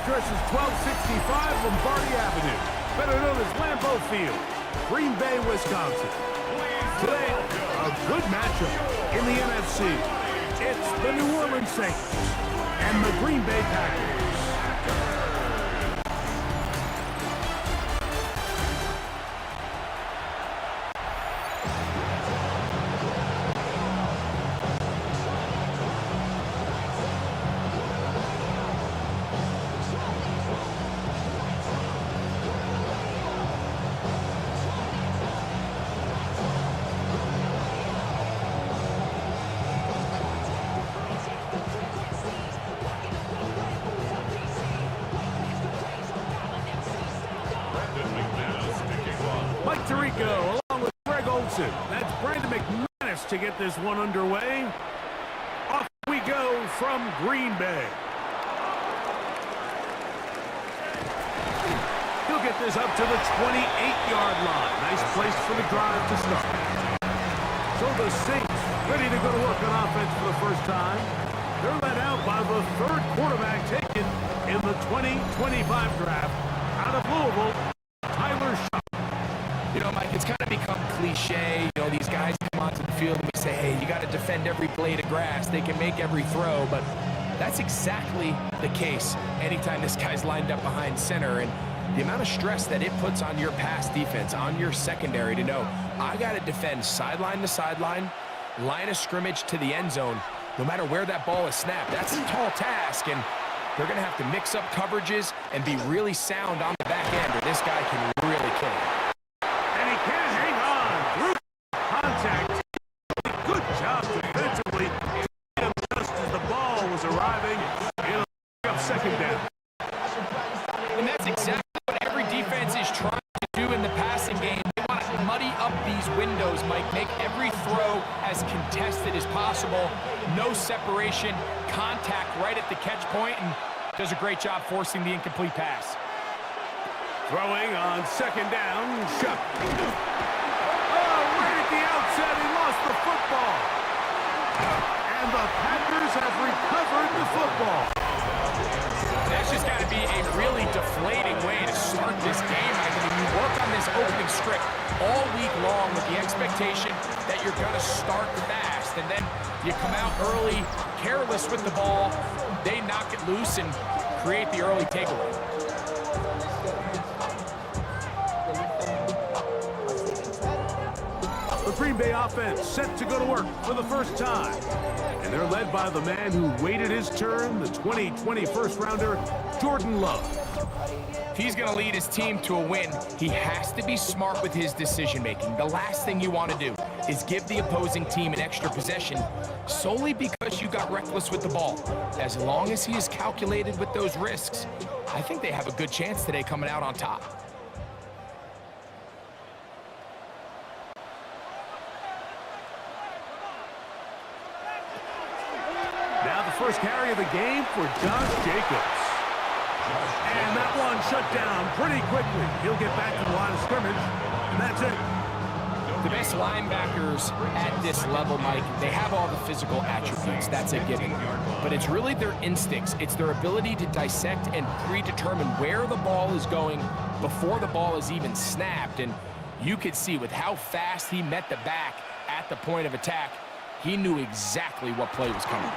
address is 1265 Lombardi Avenue, better known as Lambeau Field, Green Bay, Wisconsin. Today, a good matchup in the NFC. It's the New Orleans Saints and the Green Bay Packers. Tirico along with Greg Olsen. That's Brandon McManus to get this one underway. Off we go from Green Bay. He'll get this up to the 28-yard line. Nice place for the drive to start. So the Saints ready to go to work on offense for the first time. They're led out by the third quarterback taken in the 2025 draft out of Louisville, Tyler Shaw. You know, Mike, it's kind of become cliche. You know, these guys come onto the field and we say, hey, you got to defend every blade of grass. They can make every throw, but that's exactly the case anytime this guy's lined up behind center. And the amount of stress that it puts on your pass defense, on your secondary to know, I got to defend sideline to sideline, line of scrimmage to the end zone, no matter where that ball is snapped. That's a tall task, and they're going to have to mix up coverages and be really sound on the back end, or this guy can really kill it. Arriving in second down. And that's exactly what every defense is trying to do in the passing game. They want to muddy up these windows, Mike, make every throw as contested as possible. No separation, contact right at the catch point, and does a great job forcing the incomplete pass. Throwing on second down, Shuck. Oh, right at the outset, he lost the football. And the Packers have recovered the football. That's just got to be a really deflating way to start this game. I mean, you work on this opening script all week long with the expectation that you're going to start fast, and then you come out early, careless with the ball, they knock it loose and create the early takeaway. The Green Bay offense set to go to work for the first time. And they're led by the man who waited his turn, the 2020 first-rounder, Jordan Love. If he's going to lead his team to a win, he has to be smart with his decision-making. The last thing you want to do is give the opposing team an extra possession solely because you got reckless with the ball. As long as he is calculated with those risks, I think they have a good chance today coming out on top. First carry of the game for Josh Jacobs. And that one shut down pretty quickly. He'll get back to the line of scrimmage, and that's it. The best linebackers at this level, Mike, they have all the physical attributes. That's a given. But it's really their instincts. It's their ability to dissect and predetermine where the ball is going before the ball is even snapped. And you could see with how fast he met the back at the point of attack, he knew exactly what play was coming.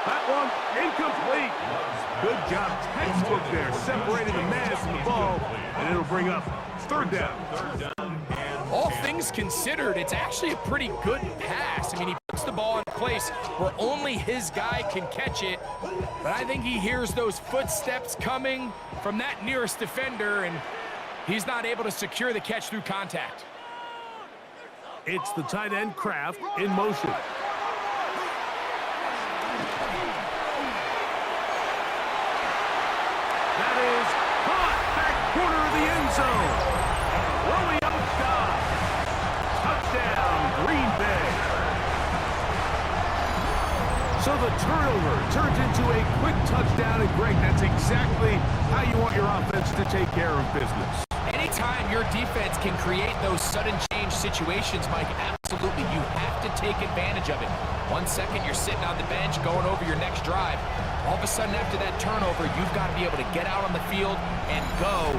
That one incomplete. Good job, textbook there, separating the man from the ball, and it'll bring up third down. All things considered, it's actually a pretty good pass. I mean, he puts the ball in a place where only his guy can catch it, but I think he hears those footsteps coming from that nearest defender, and he's not able to secure the catch through contact. It's the tight end, Kraft, in motion. That is caught back corner of the end zone. Romeo Dobbs. Touchdown, Green Bay. So the turnover turns into a quick touchdown, and Greg, that's exactly how you want your offense to take care of business. Anytime your defense can create those sudden change situations, Mike, absolutely, you have to take advantage of it. 1 second, you're sitting on the bench going over your next drive. All of a sudden, after that turnover, you've got to be able to get out on the field and go.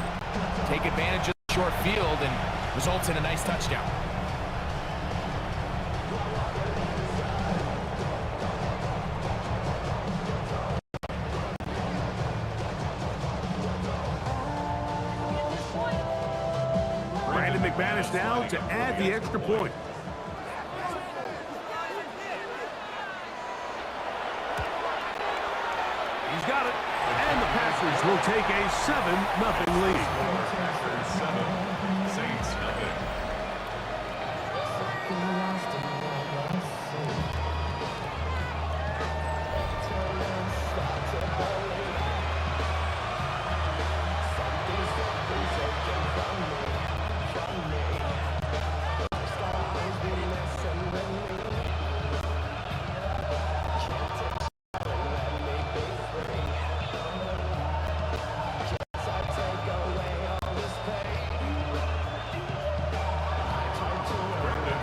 Take advantage of the short field and results in a nice touchdown. McManus now to add the extra point. He's got it. And the Packers will take a 7-0 lead. Saints nothing.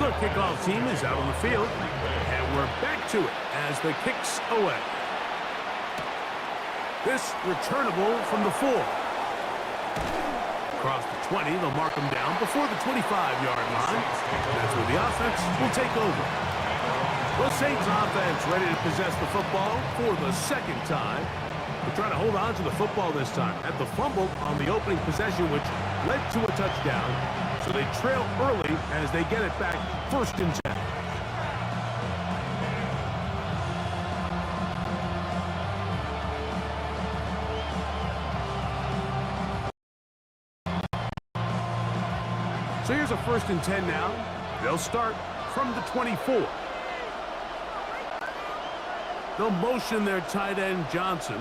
The kickoff team is out on the field, and we're back to it as the kick's away. This returnable from the 4. Across the 20, they'll mark them down before the 25-yard line. That's where the offense will take over. The Saints offense ready to possess the football for the second time. They're trying to hold on to the football this time at the fumble on the opening possession, which led to a touchdown. So they trail early as they get it back 1st and 10. So here's a 1st and 10 now. They'll start from the 24. They'll motion their tight end Johnson.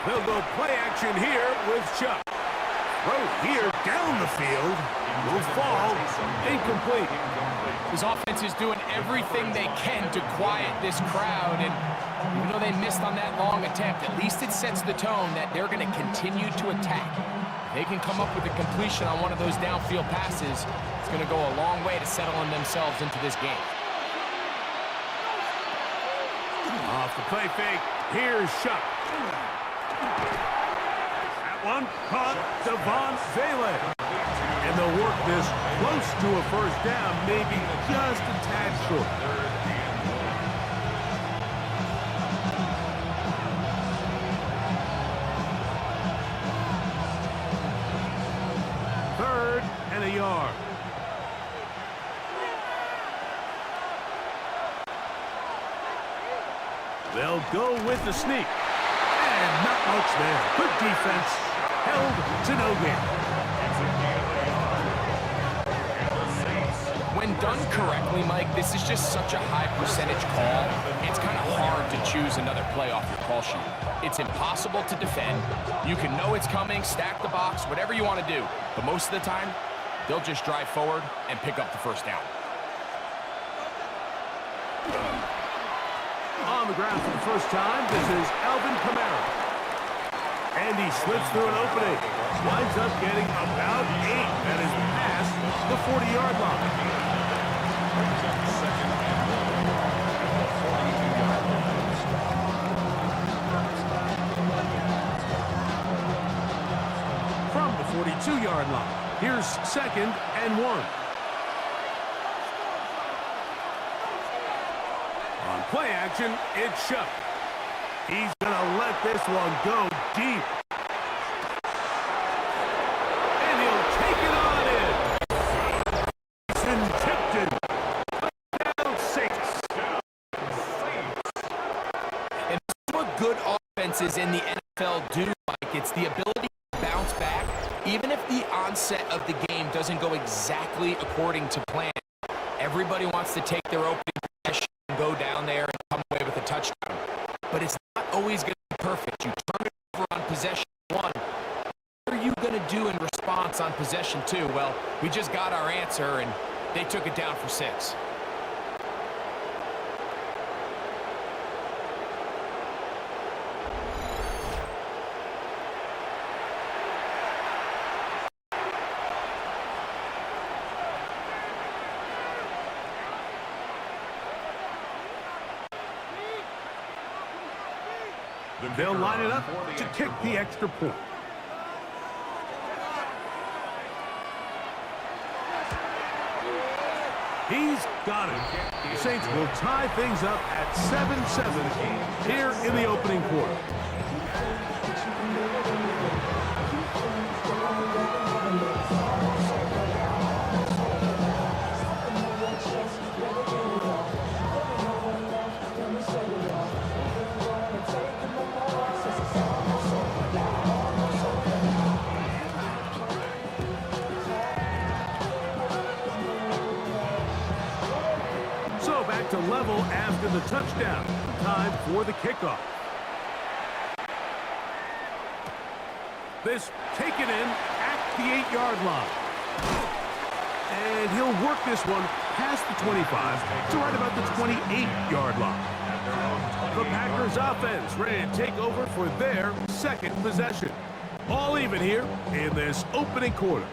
They'll go play action here with Chuck. Throw here down the field will fall incomplete. His offense is doing everything they can to quiet this crowd, and even though they missed on that long attempt, at least it sets the tone that they're going to continue to attack. If they can come up with a completion on one of those downfield passes, it's going to go a long way to settling themselves into this game. Off the play fake, here's Shuck. One caught Devon Vele. And they'll work this close to a 1st down, maybe just a tad short. 3rd and a yard. They'll go with the sneak. And not much there. Good defense. Held to no gain. When done correctly, Mike, this is just such a high percentage call. It's kind of hard to choose another play off your call sheet. It's impossible to defend. You can know it's coming, stack the box, whatever you want to do. But most of the time, they'll just drive forward and pick up the 1st down. On the ground for the 1st time, this is Alvin Kamara. And he slips through an opening. Winds up getting about 8 at his pass, the 40-yard line. From the 42-yard line, here's 2nd and 1. On play action, it's Shuck. He's going to let this one go deep. And he'll take it on in. It's tipped. Down 6. And that's what good offenses in the NFL do, Mike. It's the ability to bounce back, even if the onset of the game doesn't go exactly according to plan. Everybody wants to take their opening possession and go down there and come away with a touchdown. But it's not always going to be perfect. You turn it over on possession 1. What are you going to do in response on possession 2? Well, we just got our answer, and they took it down for 6. They'll line it up to kick the extra point. He's got it. The Saints will tie things up at 7-7 here in the opening quarter. To level after the touchdown. Time for the kickoff. This taken in at the 8-yard line. And he'll work this one past the 25 to right about the 28-yard line. The Packers offense ready to take over for their second possession. All even here in this opening quarter.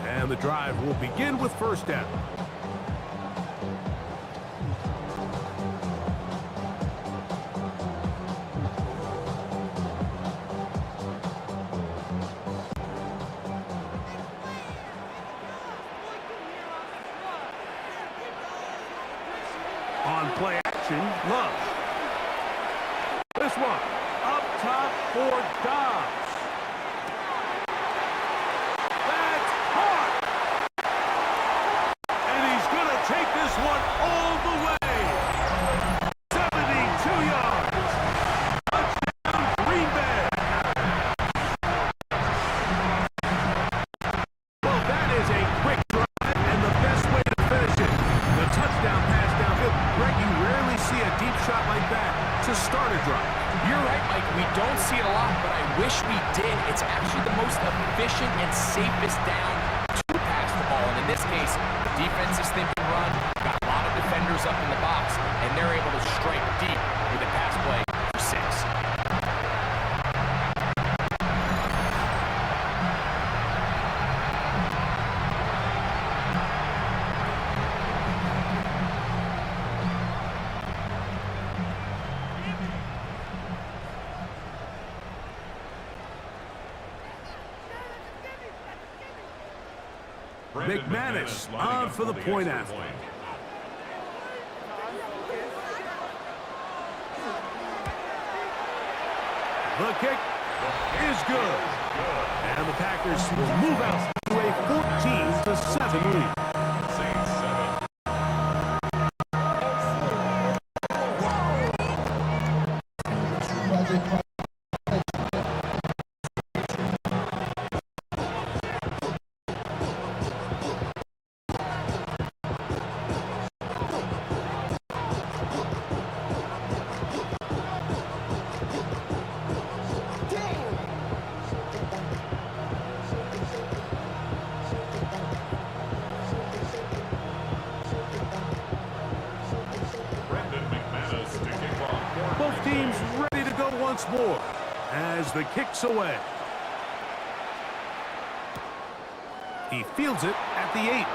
And the drive will begin with first down. On play action, Love. This one, up top for Dobbs. That's hard. And he's going to take this one all the way. 72 yards. Touchdown, Green Bay. Well, that is a quick drive and the best way to finish it. The touchdown pass downfield. Greg, you rarely see a deep shot like that to start a drive. You're right, Mike. We don't see it a lot, but I wish we did. It's actually the most efficient and safest down to pass the ball. And in this case, the defense is thinking run, got a lot of defenders up in the box, and they're able to strike deep with a pass play for 6. McManus on for the point after. The kick is good. And the Packers will move out to a 14-7 lead. Both teams ready to go once more as the kick's away. He fields it at the 8.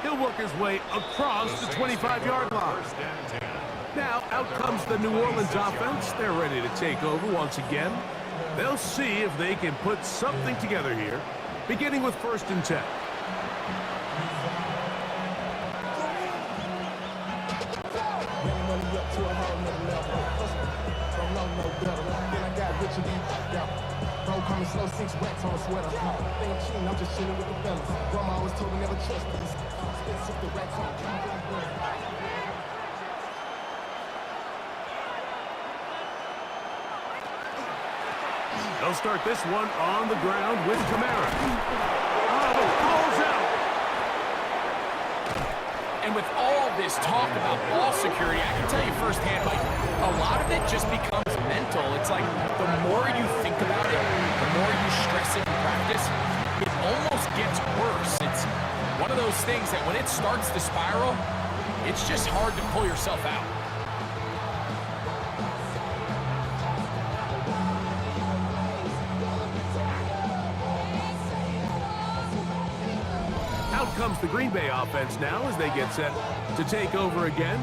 He'll work his way across the 25-yard line. Now out comes the New Orleans offense. They're ready to take over once again. They'll see if they can put something together here, beginning with 1st and 10. Slow 6 racks on a sweater. Think I'm cheating, I'm just chilling with the fellas. Grandma always told me never trust these. Spit the racks on. They'll start this one on the ground with Kamara. Oh, the ball's out. And with all this talk about ball security, I can tell you firsthand, Mike, a lot of it just becomes mental. It's like the more you think about it, the more you stress it in practice, it almost gets worse. It's one of those things that when it starts to spiral, it's just hard to pull yourself out. Out comes the Green Bay offense now as they get set to take over again.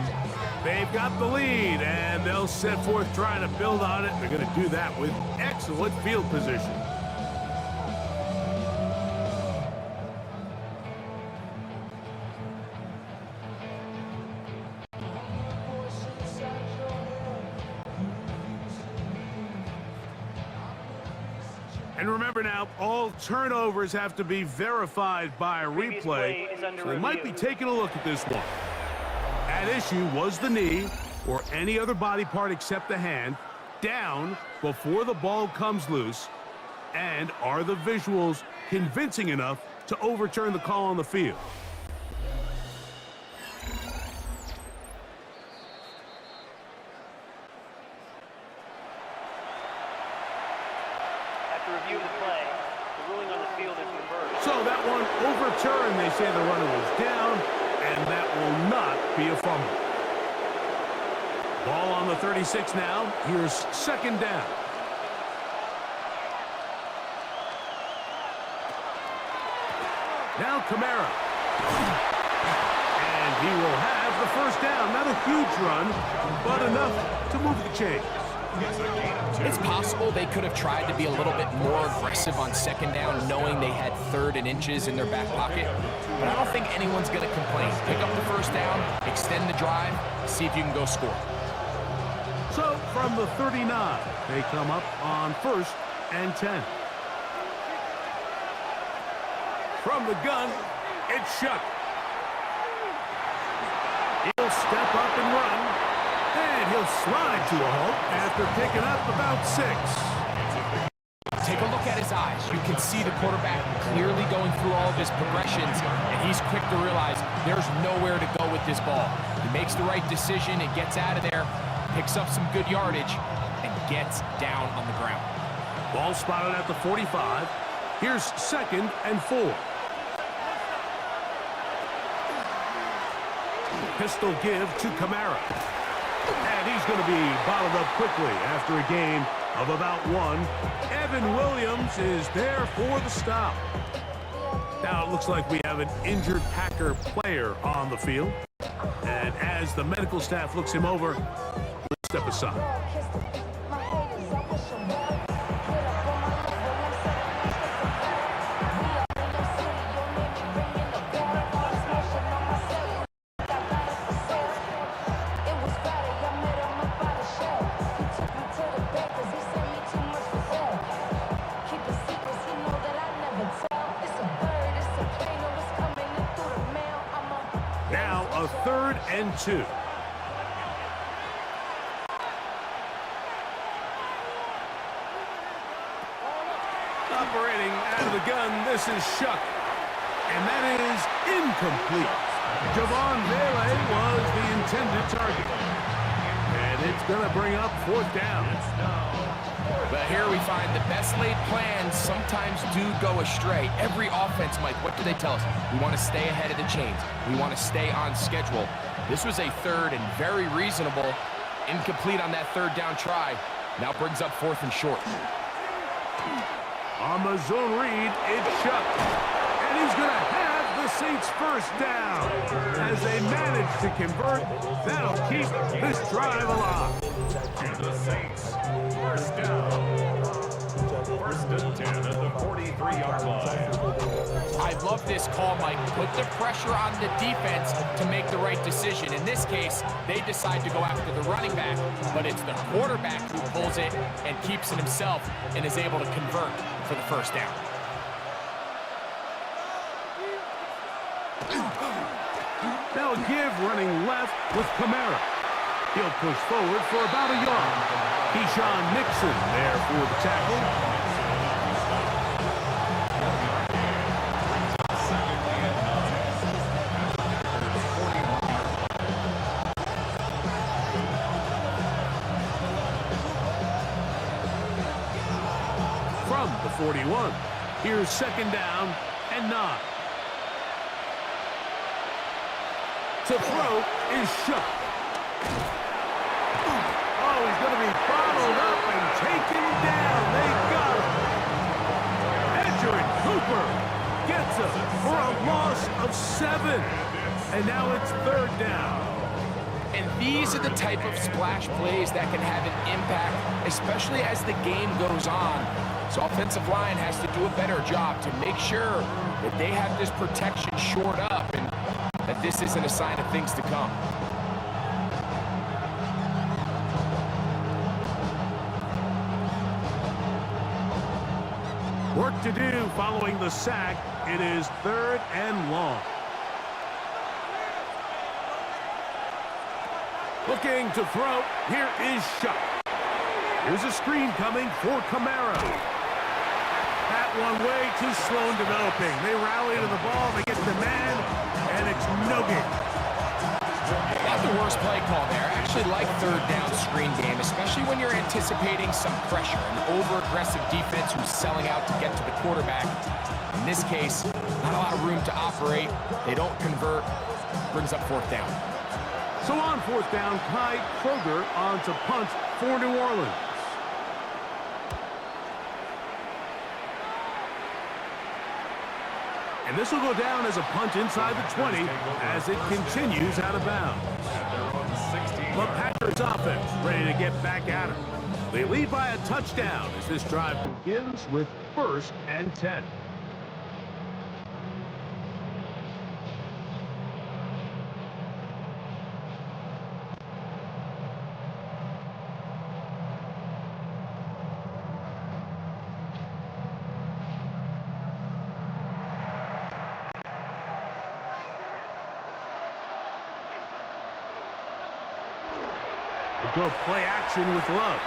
They've got the lead, and they'll set forth trying to build on it. They're going to do that with excellent field position. And remember now, all turnovers have to be verified by a replay. So they might be taking a look at this one. At issue was the knee, or any other body part except the hand, down before the ball comes loose. And are the visuals convincing enough to overturn the call on the field? Review the play. The ruling on the field is reversed. So that one overturned. They say the runner was down, and that will not be a fumble. Ball on the 36 now. Here's second down. Now Kamara. And he will have the first down. Not a huge run, but enough to move the chains. It's possible they could have tried to be a little bit more aggressive on second down, knowing they had 3rd and inches in their back pocket. But I don't think anyone's going to complain. Pick up the first down, extend the drive, see if you can go score. So from the 39, they come up on 1st and 10. From the gun, it's Shuck. He'll step up and run. And he'll slide to a halt after picking up about 6. Take a look at his eyes. You can see the quarterback clearly going through all of his progressions, and he's quick to realize there's nowhere to go with this ball. He makes the right decision and gets out of there, picks up some good yardage, and gets down on the ground. Ball spotted at the 45. Here's 2nd and 4. Pistol give to Kamara. And he's going to be bottled up quickly after a gain of about 1. Evan Williams is there for the stop. Now it looks like we have an injured Packer player on the field. And as the medical staff looks him over, let's step aside. Now a 3rd and 2. Operating out of the gun, this is Shuck. And that is incomplete. Javon Bailey was the intended target. And it's going to bring up 4th down. But here we find the best laid plans sometimes do go astray. Every offense, Mike, what do they tell us? We want to stay ahead of the chains. We want to stay on schedule. This was a 3rd and very reasonable. Incomplete on that 3rd down try. Now brings up 4th and short. On the zone read, it's Shuck. And he's going to have the Saints first down. As they manage to convert, that'll keep this drive alive. And the Saints first down. 1st and 10 at the 43-yard line. I love this call, Mike. Put the pressure on the defense to make the right decision. In this case, they decide to go after the running back, but it's the quarterback who pulls it and keeps it himself and is able to convert for the first down. Now a give running left with Kamara. He'll push forward for about a yard. Keyshawn Nixon there for the tackle. From the 41, here's 2nd down and 9. To throw is Shuck. Oh, he's going to be bottled up and taken down. They got him. Edgerrin Cooper gets him for a loss of 7. And now it's 3rd down. And these are the type of splash plays that can have an impact, especially as the game goes on. So offensive line has to do a better job to make sure that they have this protection shored up and that this isn't a sign of things to come. Work to do following the sack. It is 3rd and long. Looking to throw. Here is Shuck. Here's a screen coming for Kamara. That one way too slow in developing. They rally to the ball. They get the man, and it's no good. Not the worst play call there. I actually like 3rd down screen game, especially when you're anticipating some pressure. An over-aggressive defense who's selling out to get to the quarterback. In this case, not a lot of room to operate. They don't convert. Brings up 4th down. So on 4th down, Kai Kroger on to punt for New Orleans. And this will go down as a punt inside the 20 as it continues out of bounds. The Packers offense ready to get back at it. They lead by a touchdown as this drive begins with 1st and 10. Go play action with Love.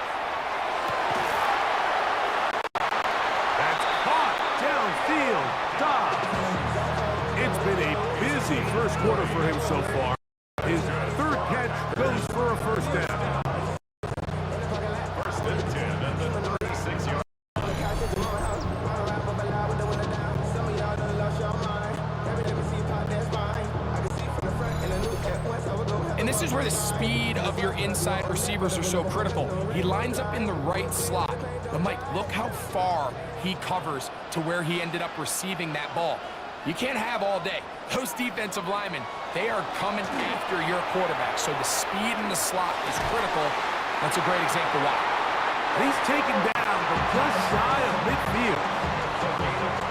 That's caught downfield. Dobbs. It's been a busy first quarter for him so far. His 3rd catch goes for a 1st down. 1st and 10 at the 36-yard. And this is where the speed of your inside receivers are so critical. He lines up in the right slot. But Mike, look how far he covers to where he ended up receiving that ball. You can't have all day. Those defensive linemen, they are coming after your quarterback. So the speed in the slot is critical. That's a great example why. He's taken down, but just shy of midfield.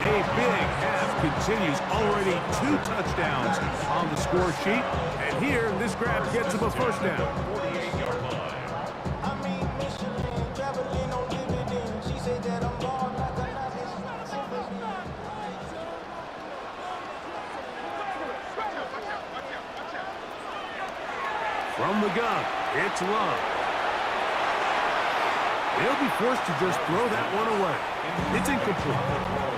A big half continues. Already 2 touchdowns on the score sheet. And here, this grab gets him a 1st down. 48-yard line. From the gun, it's Love. He'll be forced to just throw that one away. It's incomplete.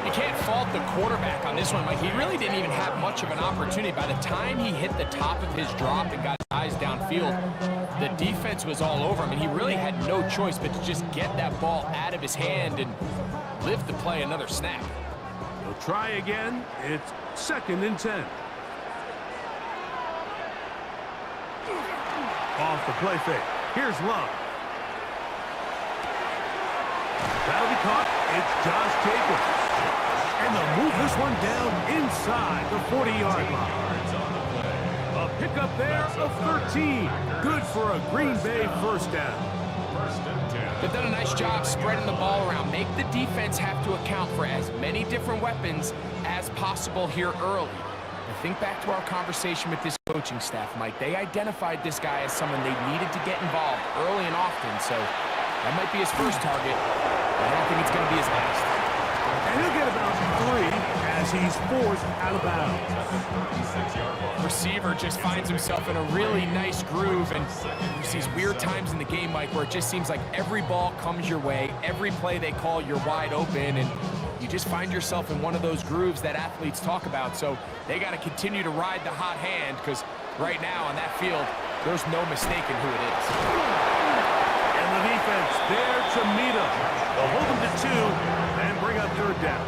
You can't fault the quarterback on this one, Mike. He really didn't even have much of an opportunity. By the time he hit the top of his drop and got his eyes downfield, the defense was all over him, and he really had no choice but to just get that ball out of his hand and live to play another snap. He'll try again. It's 2nd and 10. Off the play fake. Here's Love. That'll be caught. It's Josh Jacobs. And they'll move this one down inside the 40-yard line. A pickup there of 13. Good for a Green Bay 1st down. 1st and 10. They've done a nice job spreading the ball around. Make the defense have to account for as many different weapons as possible here early. And think back to our conversation with this coaching staff, Mike. They identified this guy as someone they needed to get involved early and often, so that might be his first target. I don't think it's going to be his last. And he'll get about 3 as he's forced out of bounds. Receiver just finds himself in a really nice groove, and there's these weird times in the game, Mike, where it just seems like every ball comes your way, every play they call, you're wide open, and you just find yourself in one of those grooves that athletes talk about. So they got to continue to ride the hot hand, because right now on that field, there's no mistaking who it is. And the defense there to meet him. They'll hold him to 2 and bring up 3rd down.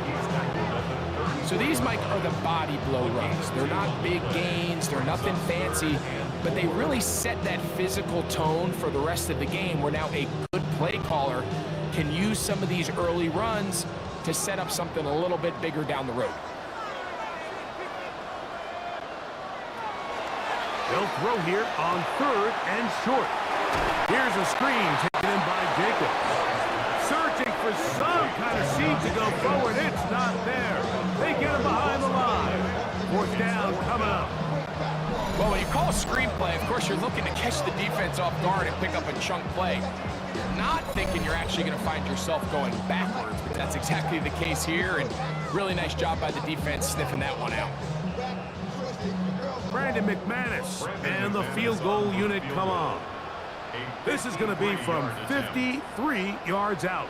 So these, Mike, are the body blow runs. They're not big gains. They're nothing fancy. But they really set that physical tone for the rest of the game, where now a good play caller can use some of these early runs to set up something a little bit bigger down the road. They'll throw here on 3rd and short. Here's a screen taken in by Jacob. Searching for some kind of seam to go forward. It's not there. They get him behind the line. 4th down coming up. Well, when you call a screenplay, of course, you're looking to catch the defense off guard and pick up a chunk play. Not thinking you're actually going to find yourself going backwards, but that's exactly the case here, and really nice job by the defense sniffing that one out. Brandon McManus and the field goal unit come on. This is going to be from 53 yards out.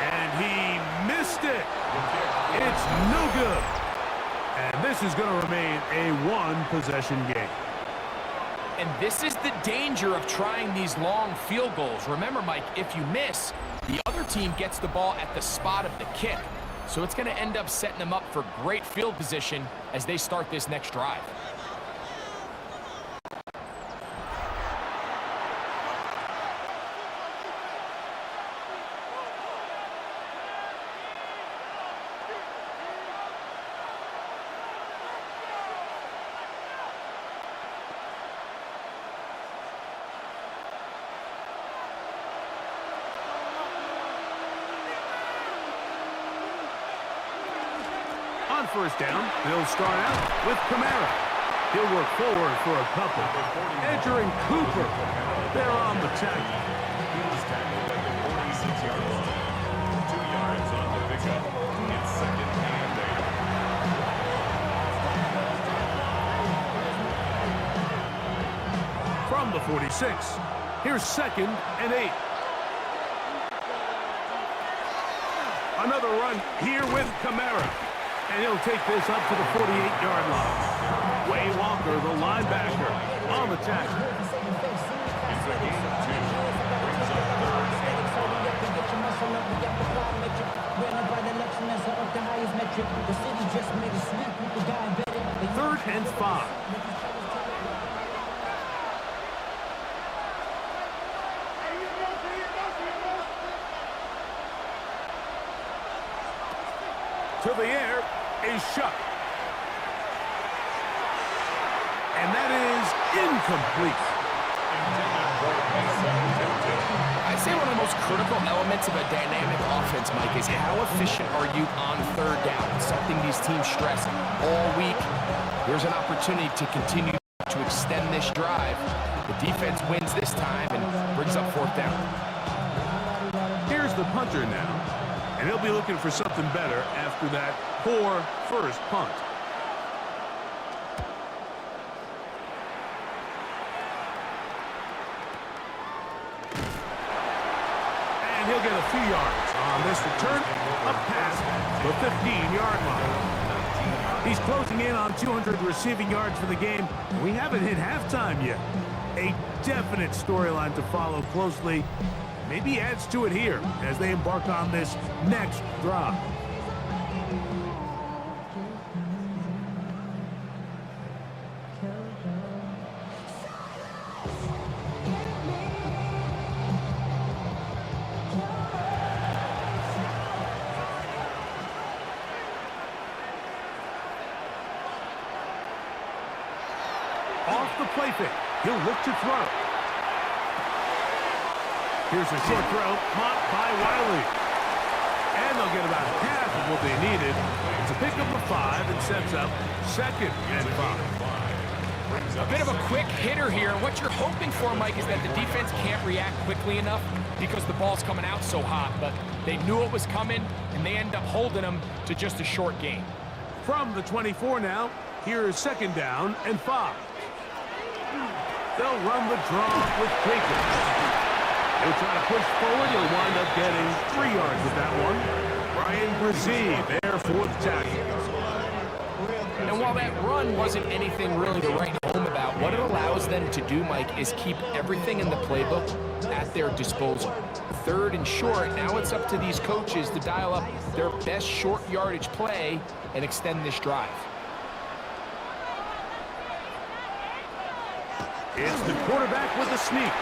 And he missed it. It's no good. And this is going to remain a one-possession game. And this is the danger of trying these long field goals. Remember, Mike, if you miss, the other team gets the ball at the spot of the kick. So it's going to end up setting them up for great field position as they start this next drive. On 1st down, they'll start out with Kamara. He'll work forward for a couple. Entering Cooper. They're on the tackle. He was tackled at the 46-yard line. 2 yards on the pickup. It's 2nd and 8. From the 46, here's 2nd and 8. Another run here with Kamara. And he'll take this up to the 48-yard line. Way Walker, the linebacker, on the tackle. It's a gain of 2. Brings up 3rd and 5. 3rd and 5. To the air is Shuck. And that is incomplete. I'd say one of the most critical elements of a dynamic offense, Mike, is how efficient are you on 3rd down? It's something these teams stress all week. Here's an opportunity to continue to extend this drive. The defense wins this time and brings up 4th down. Here's the punter now. And he'll be looking for something better after that poor first punt. And he'll get a few yards on this return, up past the 15-yard line. He's closing in on 200 receiving yards for the game. We haven't hit halftime yet. A definite storyline to follow closely. Maybe adds to it here as they embark on this next drive. Off the play fake, he'll look to throw. Here's a short throw, caught by Wiley. And they'll get about half of what they needed. It's a pickup of 5 and sets up 2nd and 5. A bit of a quick hitter here. What you're hoping for, Mike, is that the defense can't react quickly enough because the ball's coming out so hot. But they knew it was coming, and they end up holding them to just a short gain. From the 24 now, here's 2nd down and 5. They'll run the draw with Jacobs. He'll try to push forward. He'll wind up getting 3 yards with that one. Brian Brzee there for the tackle. And while that run wasn't anything really to write home about, what it allows them to do, Mike, is keep everything in the playbook at their disposal. 3rd and short, now it's up to these coaches to dial up their best short yardage play and extend this drive. It's the quarterback with a sneak.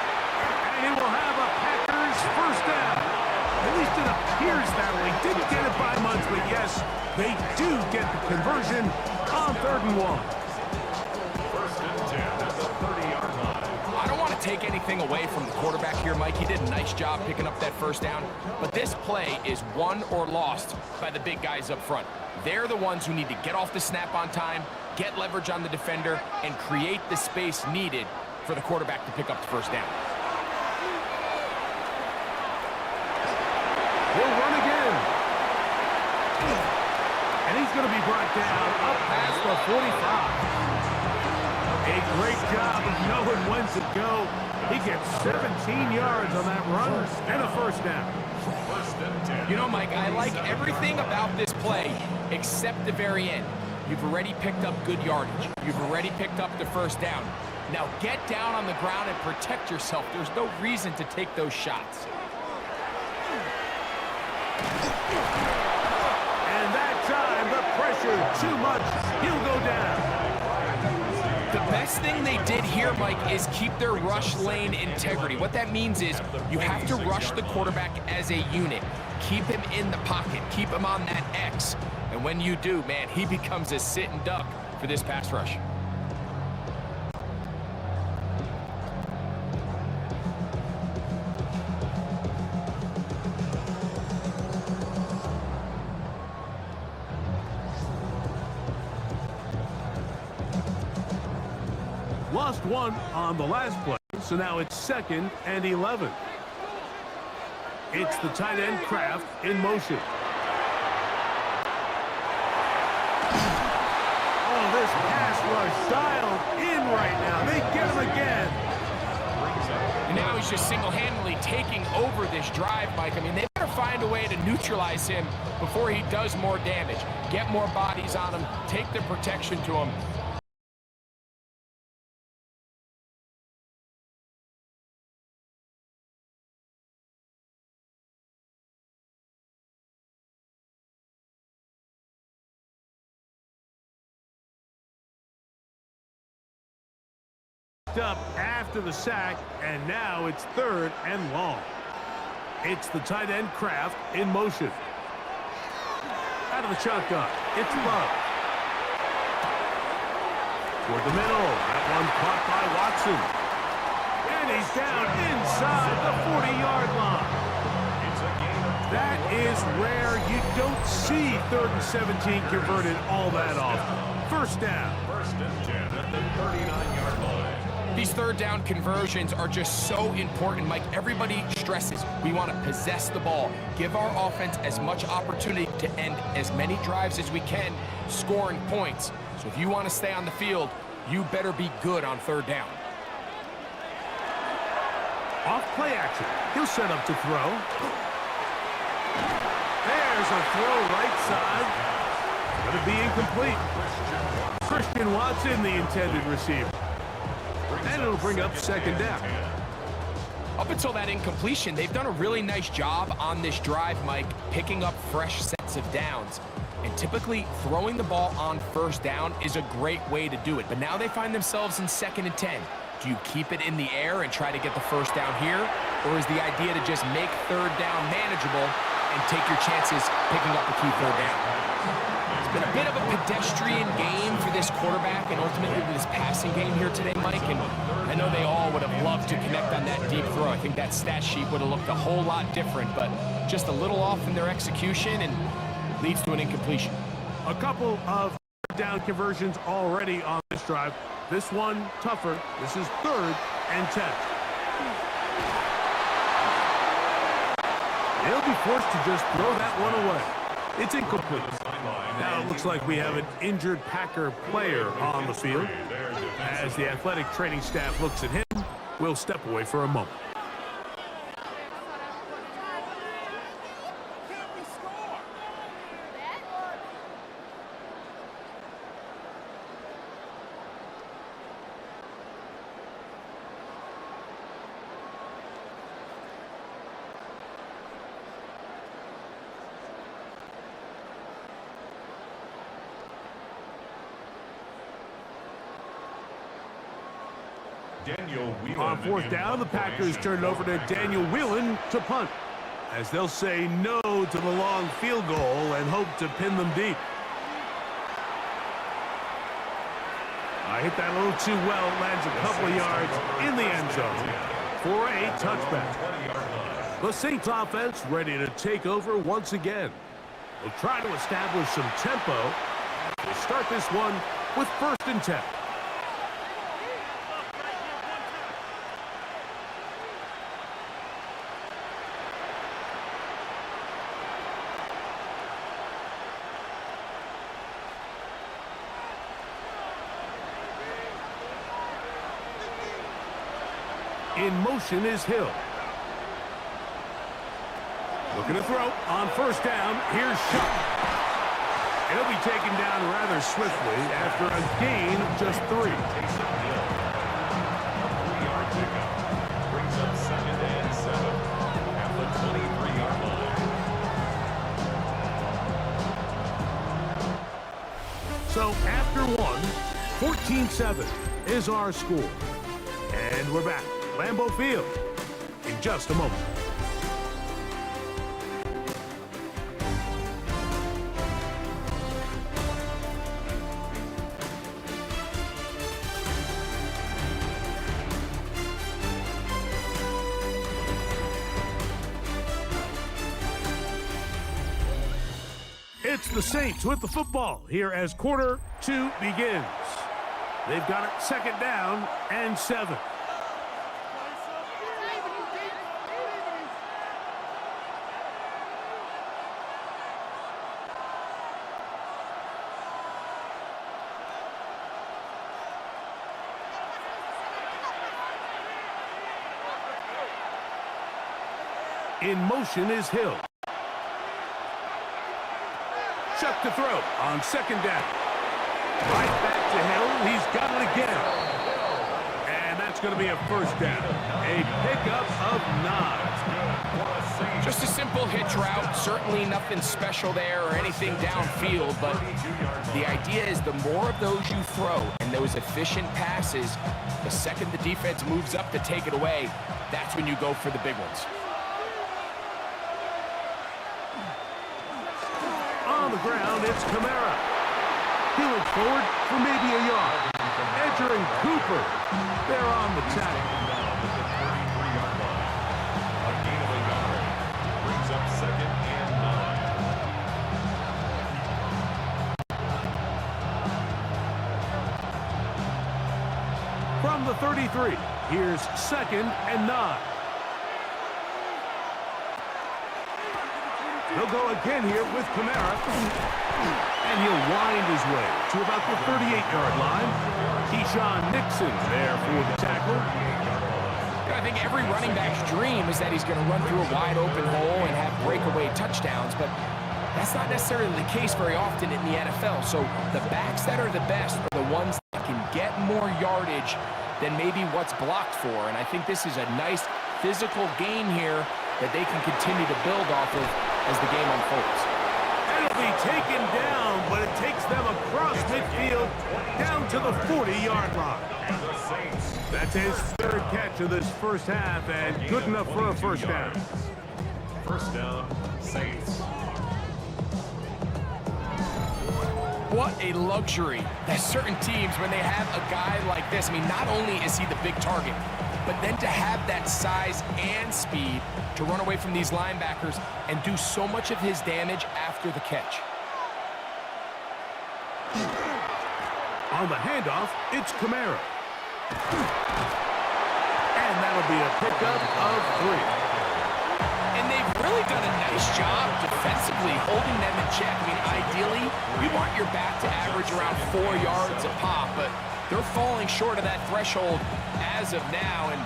And he will have a Packers 1st down. At least it appears that way. Didn't get it by much, but yes, they do get the conversion on 3rd and 1. take anything away from the quarterback here, Mike. He did a nice job picking up that first down. But this play is won or lost by the big guys up front. They're the ones who need to get off the snap on time, get leverage on the defender, and create the space needed for the quarterback to pick up the first down. He'll run again. And he's going to be brought down up past the 45. A great job of knowing when to go. He gets 17 yards on that run and a first down. You know, Mike, I like everything about this play except the very end. You've already picked up good yardage. You've already picked up the first down. Now get down on the ground and protect yourself. There's no reason to take those shots. And that time, the pressure too much. He'll go down. The best thing they did here, Mike, is keep their rush lane integrity. What that means is you have to rush the quarterback as a unit. Keep him in the pocket. Keep him on that X. And when you do, man, he becomes a sitting duck for this pass rush. Lost one on the last play, so now it's 2nd and 11. It's the tight end Kraft in motion. Oh, this pass rush dialed in right now. They get him again. And now he's just single-handedly taking over this drive, Mike. I mean, they better find a way to neutralize him before he does more damage. Get more bodies on him, take the protection to him. Up after the sack, and now it's 3rd and long. It's the tight end Kraft in motion. Out of the shotgun, it's Love. Toward the middle, that one caught by Watson. And he's down inside the 40-yard line. That is rare. You don't see 3rd and 17 converted all that often. First down. 1st and 10 at the 39-yard line. These third down conversions are just so important, Mike. Everybody stresses we want to possess the ball, give our offense as much opportunity to end as many drives as we can, scoring points. So if you want to stay on the field, you better be good on 3rd down. Off play action. He'll set up to throw. There's a throw right side. Going to be incomplete. Christian Watson, the intended receiver. And it'll bring up 2nd down. Up until that incompletion, they've done a really nice job on this drive, Mike, picking up fresh sets of downs. And typically, throwing the ball on 1st down is a great way to do it. But now they find themselves in 2nd and 10. Do you keep it in the air and try to get the first down here? Or is the idea to just make 3rd down manageable and take your chances picking up the key 3rd down? It's been a bit of a pedestrian game for this quarterback and ultimately this passing game here today, Mike. And I know they all would have loved to connect on that deep throw. I think that stat sheet would have looked a whole lot different, but just a little off in their execution and leads to an incompletion. A couple of down conversions already on this drive. This one tougher. This is 3rd and 10. They'll be forced to just throw that one away. It's incomplete. Now it looks like we have an injured Packer player on the field. As the athletic training staff looks at him, we'll step away for a moment. On 4th down, the Packers turn it over to Daniel Whelan to punt, as they'll say no to the long field goal and hope to pin them deep. I hit that a little too well. Lands a couple of yards in the end zone for a touchback. The Saints offense ready to take over once again. They'll try to establish some tempo. We'll start this one with 1st and 10. In motion is Hill. Looking to throw on 1st down. Here's Shuck. He'll be taken down rather swiftly after a gain of just 3. Taysom Hill. A 3-yard pickup. Brings up 2nd and 7 at the 23-yard line. So after one, 14-7 is our score. And we're back. Lambeau Field in just a moment. It's the Saints with the football here as quarter 2 begins. They've got it 2nd down and 7. In motion is Hill. Chuck to throw on 2nd down. Right back to Hill. He's got it again. And that's going to be a 1st down. A pickup of 9. Just a simple hitch route. Certainly nothing special there or anything downfield, but the idea is the more of those you throw and those efficient passes, the second the defense moves up to take it away, that's when you go for the big ones. On the ground, it's Kamara. He'll forward for maybe a yard. Edger and Cooper, they're on the tackle. A gain of a yard. Brings up 2nd and 9. From the 33, here's 2nd and 9. He'll go again here with Kamara. And he'll wind his way to about the 38-yard line. Keyshawn Nixon there for the tackle. I think every running back's dream is that he's going to run through a wide open hole and have breakaway touchdowns, but that's not necessarily the case very often in the NFL. So the backs that are the best are the ones that can get more yardage than maybe what's blocked for. And I think this is a nice physical game here that they can continue to build off of as the game unfolds. And it'll be taken down, but it takes them across midfield down to the 40-yard line. That's his 3rd catch of this 1st half and good enough for a 1st down. 1st down, Saints. What a luxury that certain teams, when they have a guy like this, I mean, not only is he the big target, but then to have that size and speed to run away from these linebackers and do so much of his damage after the catch. On the handoff, it's Kamara. And that'll be a pickup of 3. And they've really done a nice job defensively holding them in check. I mean, ideally, you want your back to average around 4 yards a pop, but they're falling short of that threshold as of now, and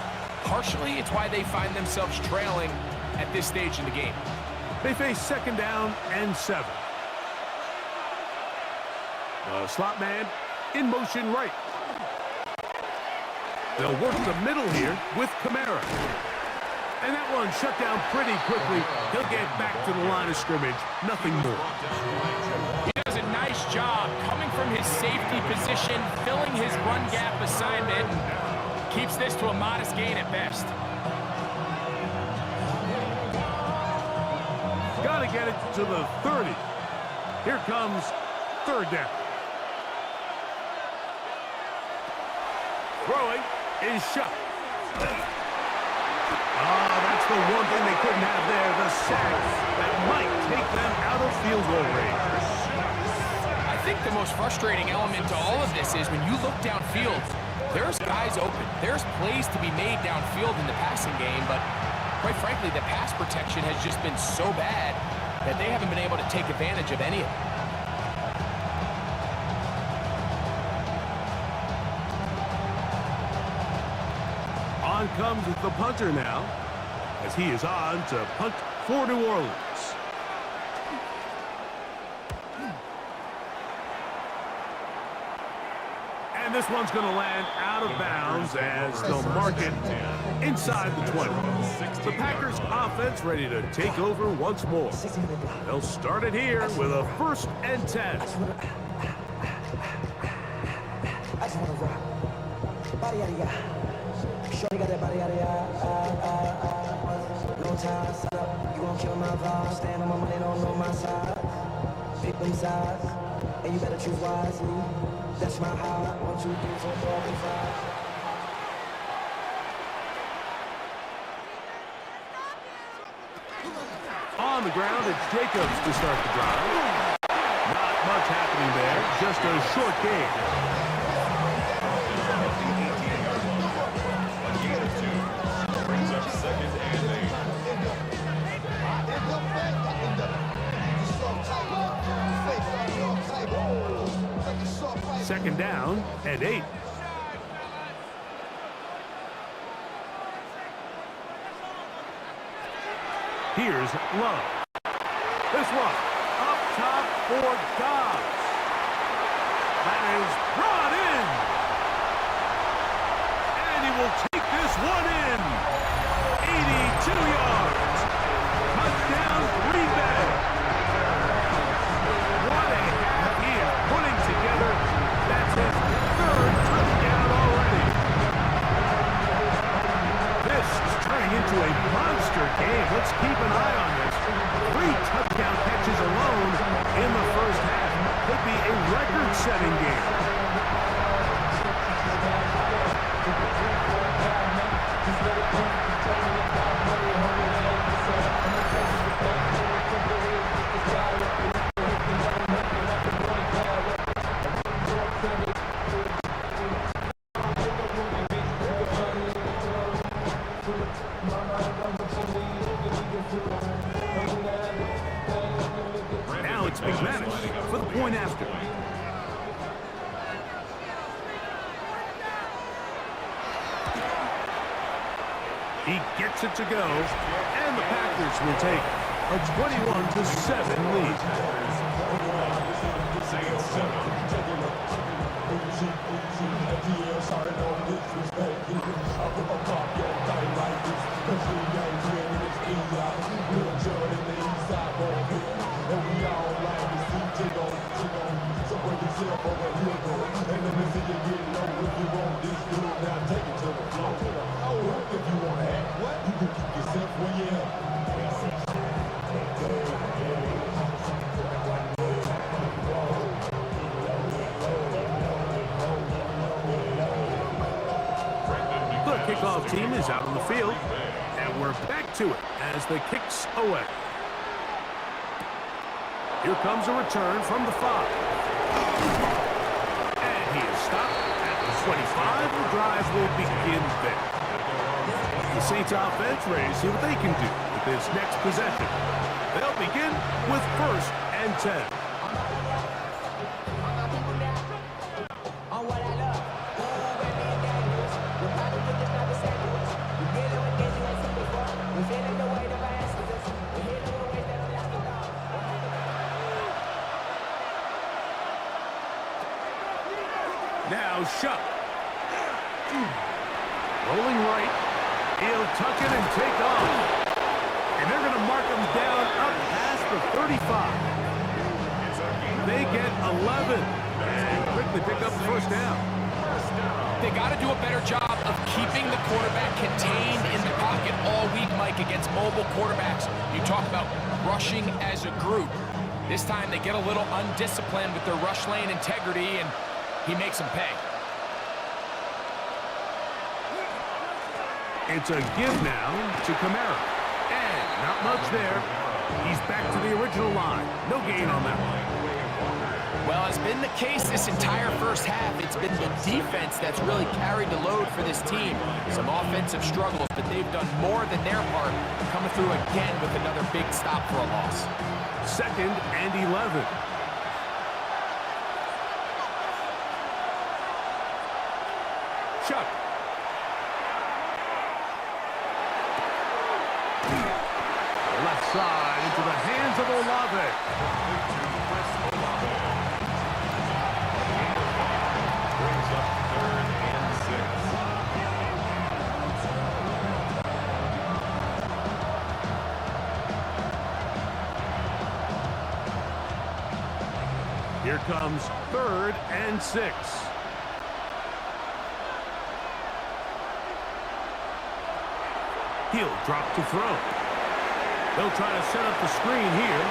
partially it's why they find themselves trailing at this stage in the game. They face 2nd down and 7. The slot man in motion right. They'll work the middle here with Kamara. And that one shut down pretty quickly. He'll get back to the line of scrimmage. Nothing more. He does a nice job coming from his safety position, filling his run gap assignment, and keeps this to a modest gain at best. Got to get it to the 30. Here comes 3rd down. Throwing is shot. That's the one thing they couldn't have there, the sack that might take them out of field goal range. I think the most frustrating element to all of this is when you look downfield, there's guys open. There's plays to be made downfield in the passing game, but quite frankly, the pass protection has just been so bad that they haven't been able to take advantage of any of it. On comes the punter now, as he is on to punt for New Orleans. And this one's going to land out of bounds as they'll mark it inside the 20. The Packers offense ready to take over once more. They'll start it here with a 1st and 10. Shorty got that body out of no time, set up, you gon' kill my vibe. Stand on my money, don't know my side. Pick them sides, and you better choose wisely. That's my high. 1, 2, 3, 4, 5. On the ground, it's Jacobs to start the drive. Not much happening there, just a short game. Second down and 8. Here's Love. This one up top for Dobbs. That is brought in. And he will take this one in. 82 yards. Touchdown, Green Bay. What a half he is putting together. That's his 3rd touchdown already. This is turning into a monster game. Let's keep an eye on this. 3 touchdown catches alone in the first half. Could be a record-setting game. Now it's McManus for the point after. He gets it to go, and the Packers will take a 21-7 lead. The kickoff team is out on the field, and we're back to it as the kick's away. Here comes a return from the 5. And he is stopped at the 25. The drive will begin there. The Saints offense ready to see what they can do with this next possession. They'll begin with 1st and 10. Now Shuck. Rolling right. He'll tuck it and take off. And they're going to mark him down up past the 35. They get 11 and quickly pick up the 1st down. They got to do a better job of keeping the quarterback contained in the pocket all week, Mike, against mobile quarterbacks. You talk about rushing as a group. This time they get a little undisciplined with their rush lane integrity, and he makes them pay. It's a give now to Kamara. And not much there. He's back to the original line. No gain on that one. Well, it's been the case this entire first half. It's been the defense that's really carried the load for this team. Some offensive struggles, but they've done more than their part, coming through again with another big stop for a loss. 2nd and 11. Chuck. Left side into the hands of Olave. Brings up 3rd and 6. Here comes 3rd and 6. He'll drop to throw. They'll try to set up the screen here.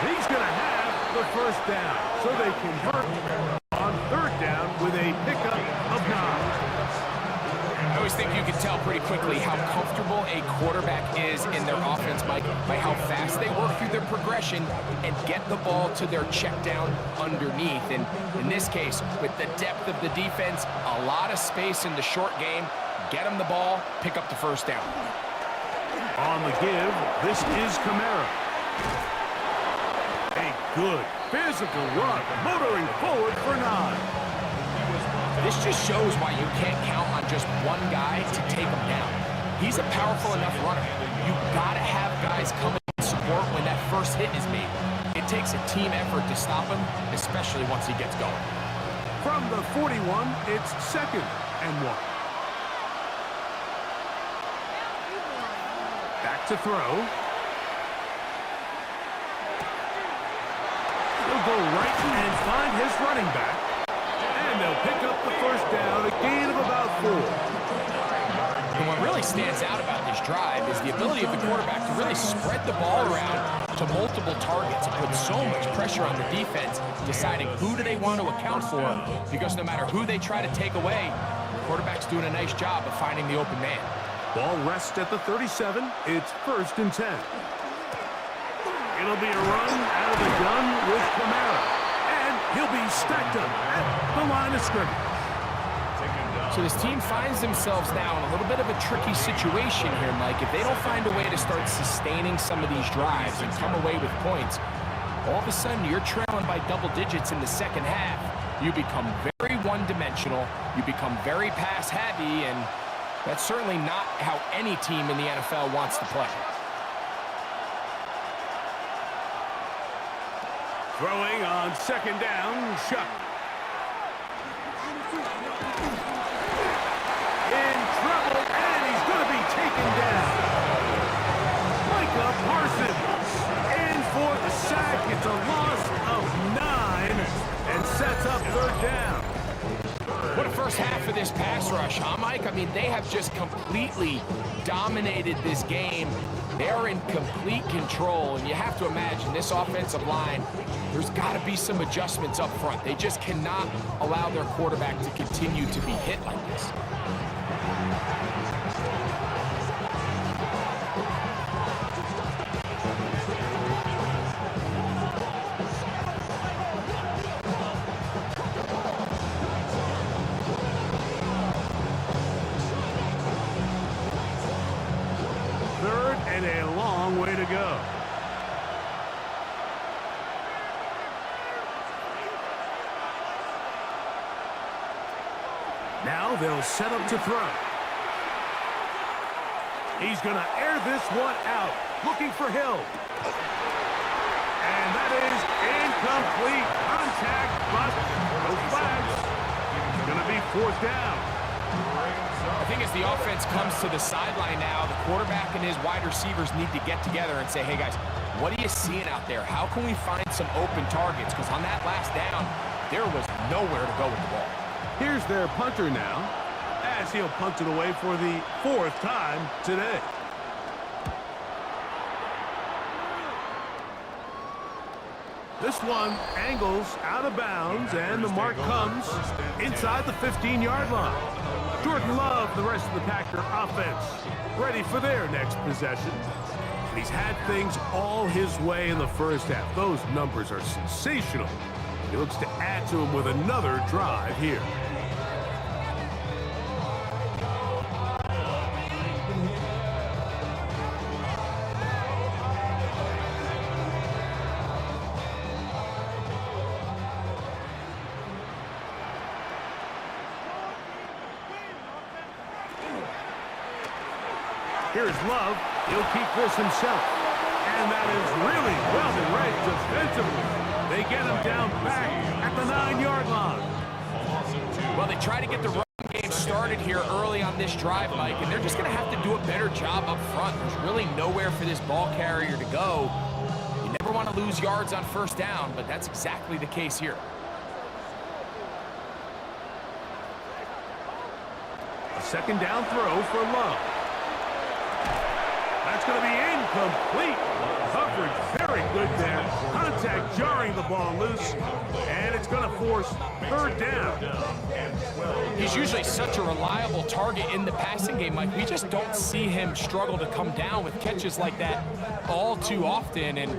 He's going to have the first down, so they convert on 3rd down with a pickup of 9. I always think you can tell pretty quickly how comfortable a quarterback is in their offense, Mike, by how fast they work through their progression and get the ball to their check down underneath. And in this case, with the depth of the defense, a lot of space in the short game, get them the ball, pick up the first down. On the give, this is Kamara. A good physical run, motoring forward for 9. This just shows why you can't count on just one guy to take him down. He's a powerful enough runner. You've got to have guys come in support when that first hit is made. It takes a team effort to stop him, especially once he gets going. From the 41, it's 2nd and 1. Back to throw. He'll go right and find his running back. And they'll pick up the first down, a gain of about 4. And what really stands out about this drive is the ability of the quarterback to really spread the ball around to multiple targets and put so much pressure on the defense, deciding who do they want to account for, because no matter who they try to take away, the quarterback's doing a nice job of finding the open man. Ball rests at the 37. It's 1st and 10. It'll be a run out of the gun with Kamara. And he'll be stacked up at the line of scrimmage. So this team finds themselves now in a little bit of a tricky situation here, Mike. If they don't find a way to start sustaining some of these drives and come away with points, all of a sudden you're trailing by double digits in the second half. You become very one-dimensional. You become very pass-heavy, and that's certainly not how any team in the NFL wants to play. Throwing on 2nd down, Chuck. In trouble, and he's going to be taken down. Micah Parsons in for the sack. It's a loss of 9 and sets up 3rd down. What a first half of this pass rush, huh, Mike? I mean, they have just completely dominated this game. They're in complete control, and you have to imagine this offensive line, there's got to be some adjustments up front. They just cannot allow their quarterback to continue to be hit like this. And a long way to go. Now they'll set up to throw. He's going to air this one out, looking for Hill. And that is incomplete. Contact, but no flags. It's going to be 4th down. I think as the offense comes to the sideline now, the quarterback and his wide receivers need to get together and say, hey, guys, what are you seeing out there? How can we find some open targets? Because on that last down, there was nowhere to go with the ball. Here's their punter now, as he'll punt it away for the 4th time today. This one angles out of bounds, and the mark comes inside the 15-yard line. Jordan Love, the rest of the Packer offense, ready for their next possession. And he's had things all his way in the first half. Those numbers are sensational. He looks to add to them with another drive here. Here's Love. He'll keep this himself. And that is really well read defensively. They get him down back at the 9-yard line. Well, they try to get the run game started here early on this drive, Mike, and they're just going to have to do a better job up front. There's really nowhere for this ball carrier to go. You never want to lose yards on first down, but that's exactly the case here. A second down throw for Love. That's going to be incomplete. Coverage very good there. Contact jarring the ball loose, and it's going to force third down. He's usually such a reliable target in the passing game, Mike. We just don't see him struggle to come down with catches like that all too often. And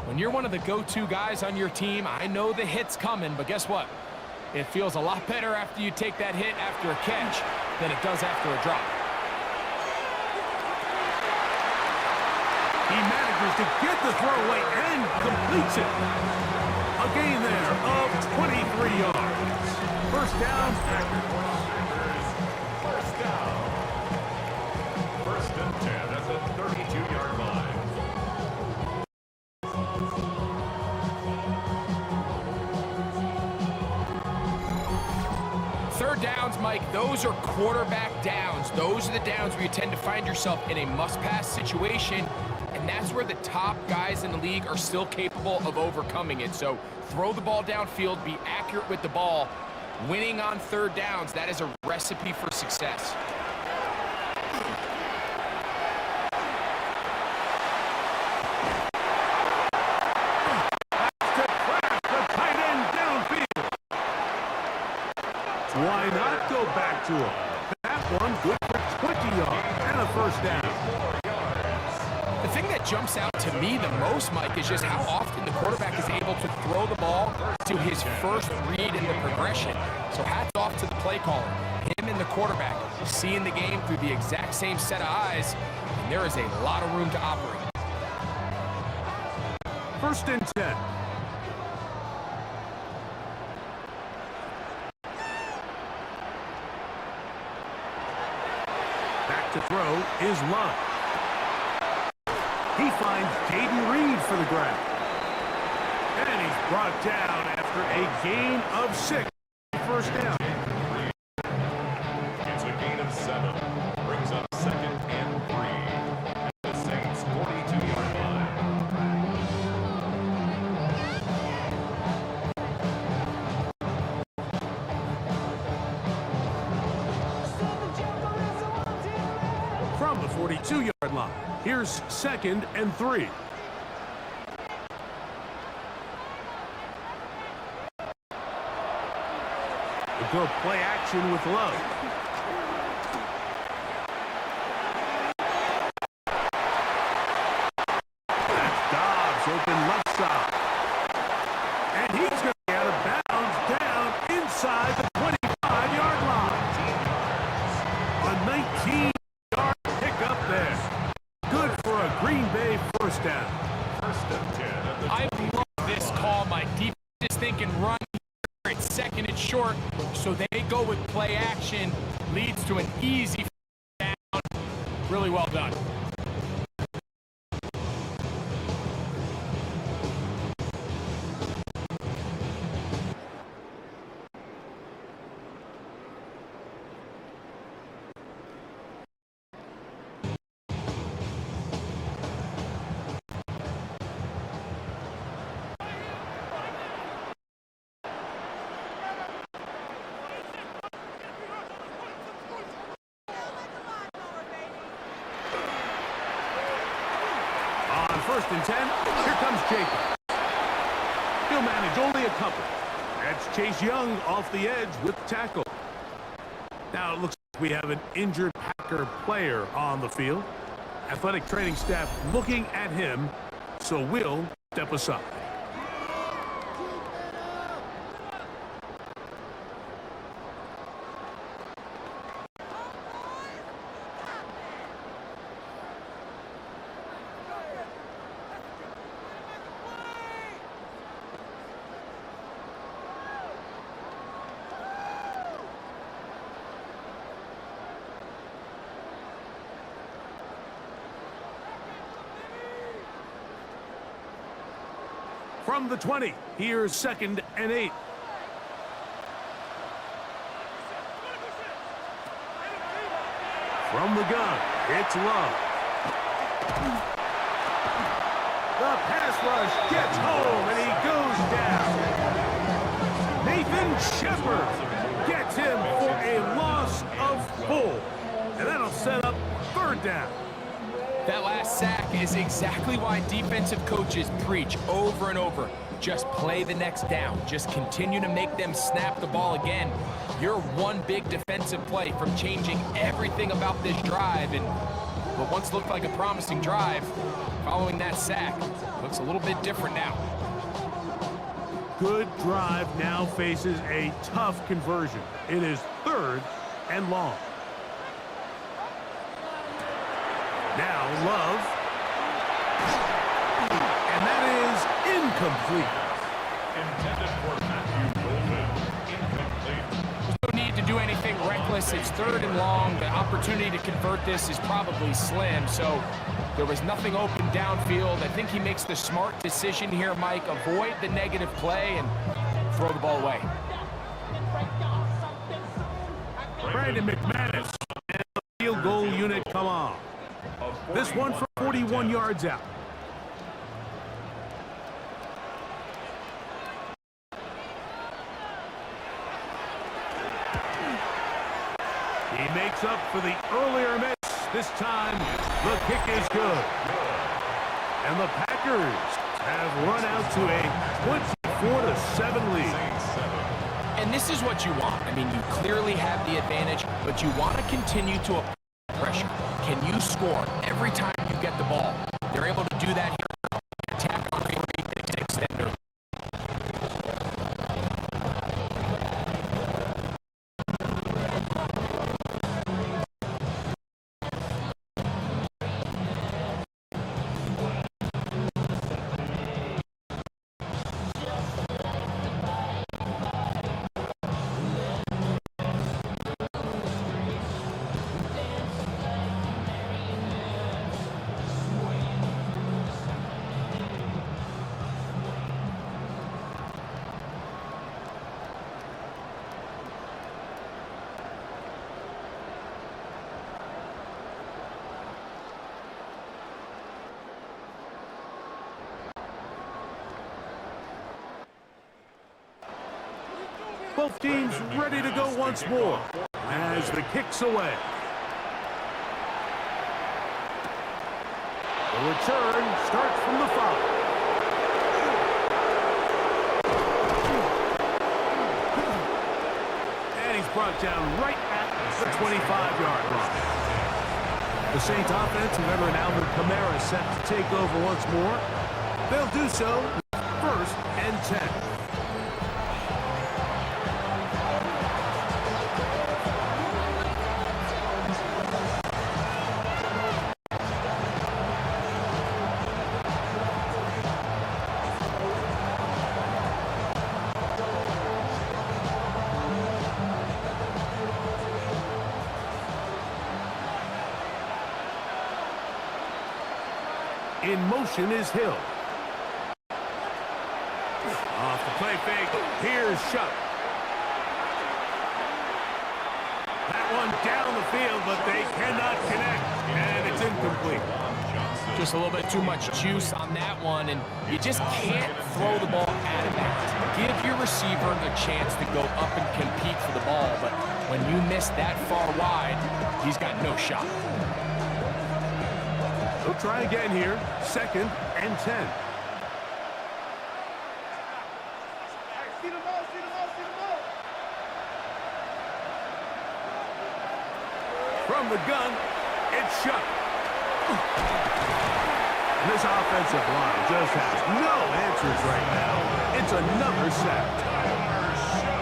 when you're one of the go-to guys on your team, I know the hit's coming, but guess what? It feels a lot better after you take that hit after a catch than it does after a drop. He manages to get the throw away and completes it. A gain there of 23 yards. First down, Packers. First down. First and 10 at the 32-yard line. Third downs, Mike, those are quarterback downs. Those are the downs where you tend to find yourself in a must-pass situation. And that's where the top guys in the league are still capable of overcoming it. So throw the ball downfield, be accurate with the ball. Winning on third downs, that is a recipe for success. Why not go back to him? That one good for 20 yards and a first down. The thing that jumps out to me the most, Mike, is just how often the quarterback is able to throw the ball to his first read in the progression. So hats off to the play caller. Him and the quarterback seeing the game through the exact same set of eyes, and there is a lot of room to operate. First and 10. Back to throw is Love. He finds Jaden Reed for the grab. And he's brought down after a gain of 6. First down. It's a gain of 7. Brings up second and 3. At the Saints' 42-yard line. From the 42-yard line. Here's second and 3. We'll go play action with Love. That's Dobbs open left side. And he's going to be out of bounds down inside the 25-yard line. A 19-yard pickup there. Good for a Green Bay first down. First and 10 at the I love this call, Mike. Defense is thinking run here. It's second and short, so they go with play action. Leads to an easy down. Really well done. First and 10, here comes Jacob. He'll manage only a couple. That's Chase Young off the edge with the tackle. Now it looks like we have an injured Packer player on the field. Athletic training staff looking at him, so we'll step aside. From the 20, here's 2nd and 8. From the gun, it's Love. The pass rush gets home, and he goes down. Nathan Shepard gets him for a loss of 4. And that'll set up 3rd down. That last sack is exactly why defensive coaches preach over and over. Just play the next down. Just continue to make them snap the ball again. You're one big defensive play from changing everything about this drive. And what once looked like a promising drive, following that sack, looks a little bit different now. Good drive now faces a tough conversion. It is 3rd and long. Now Love. And that is incomplete. Intended for Matthew Golden. Incomplete. There's no need to do anything reckless. It's 3rd and long. The opportunity to convert this is probably slim. So there was nothing open downfield. I think he makes the smart decision here, Mike. Avoid the negative play and throw the ball away. Brandon McManus and the field goal unit come on. This one from 41 yards out. He makes up for the earlier miss. This time, the kick is good. And the Packers have run out to a 24-7 lead. And this is what you want. I mean, you clearly have the advantage, but you want to continue to apply pressure. Can you score every time you get the ball? They're able to do that here. Attack on the extender. Both teams ready to go once more as the kick's away. The return starts from the 5. And he's brought down right at the 25-yard line. The Saints offense, and veteran Alvin Kamara set to take over once more. They'll do so with 1st and 10. In motion is Hill. Off the play fake, here's Shuck. That one down the field, but they cannot connect, and it's incomplete. Just a little bit too much juice on that one, and you just can't throw the ball out of bounds. Give your receiver a chance to go up and compete for the ball, but when you miss that far wide, he's got no shot. They'll try again here, 2nd and 10. From the gun, it's shut. And this offensive line just has no answers right now. It's another sack.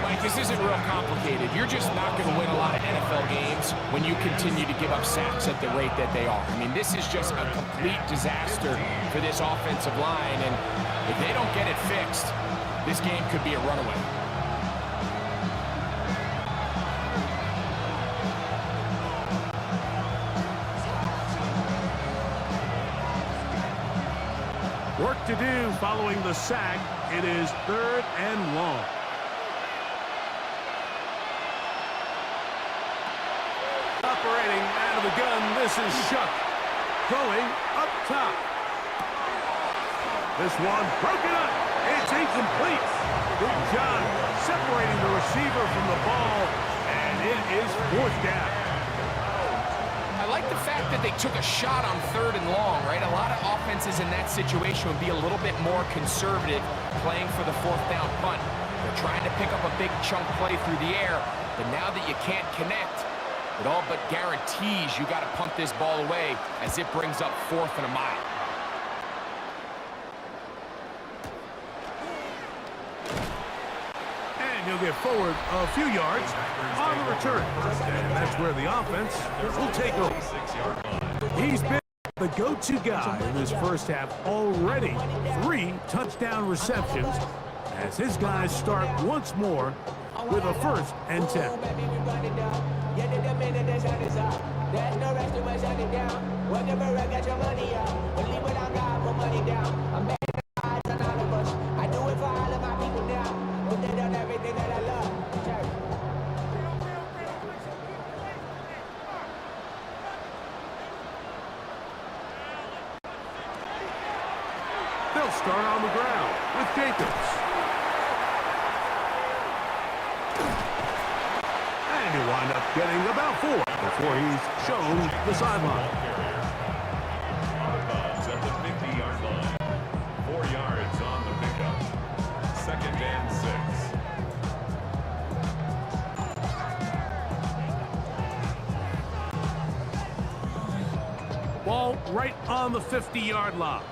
Mike, this isn't real complicated. You're just not going to win a lot of NFL games when you continue to give up sacks at the rate that they are. I mean, this is just a complete disaster for this offensive line, and if they don't get it fixed, this game could be a runaway. Work to do following the sack. It is 3rd and long. Operating out of the gun, this is Shuck. Going up top. This one broken up. It's incomplete. Good job separating the receiver from the ball, and it is 4th down. I like the fact that they took a shot on 3rd and long, right? A lot of offenses in that situation would be a little bit more conservative playing for the 4th down punt. They're trying to pick up a big chunk play through the air, but now that you can't connect, it all but guarantees you got to punt this ball away as it brings up 4th and a mile. He'll get forward a few yards on the return. And that's where the offense will take over. He's been the go-to guy in this first half already. 3 touchdown receptions as his guys start once more with a 1st and 10. There's no rest to my shutting down. Whatever I got your money out. Believe what I got, put money down. I'm making the eyes on all of us. I do it for all of my people now. But they done everything that I love. They'll start on the ground with Jacobs. And he'll wind up getting about 4 before he's shown the sideline. At the 50-yard line. 4 yards on the pickup. 2nd and 6. Ball right on the 50-yard line.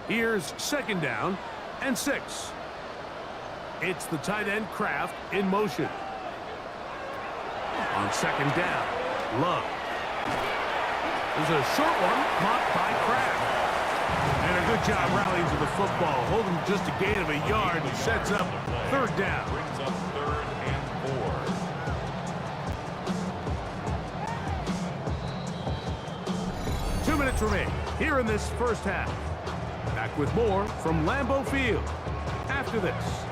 Here's 2nd down and 6. It's the tight end Kraft in motion. On 2nd down, Love. There's a short one caught by Kraft. And a good job rallying to the football, holding just a gain of a yard and sets up 3rd down. Brings up 3rd and 4. 2 minutes remain here in this first half. Back with more from Lambeau Field after this.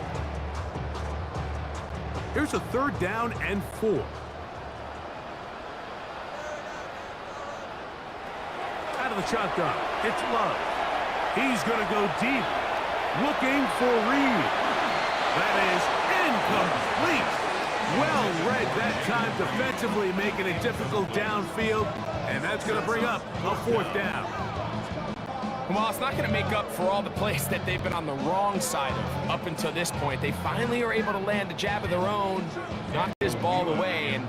Here's a 3rd down and 4. Out of the shotgun, it's Love. He's going to go deep, looking for Reed. That is incomplete. Well read that time defensively, making it difficult downfield, and that's going to bring up a 4th down. Well, it's not going to make up for all the plays that they've been on the wrong side of up until this point. They finally are able to land a jab of their own, knock this ball away, and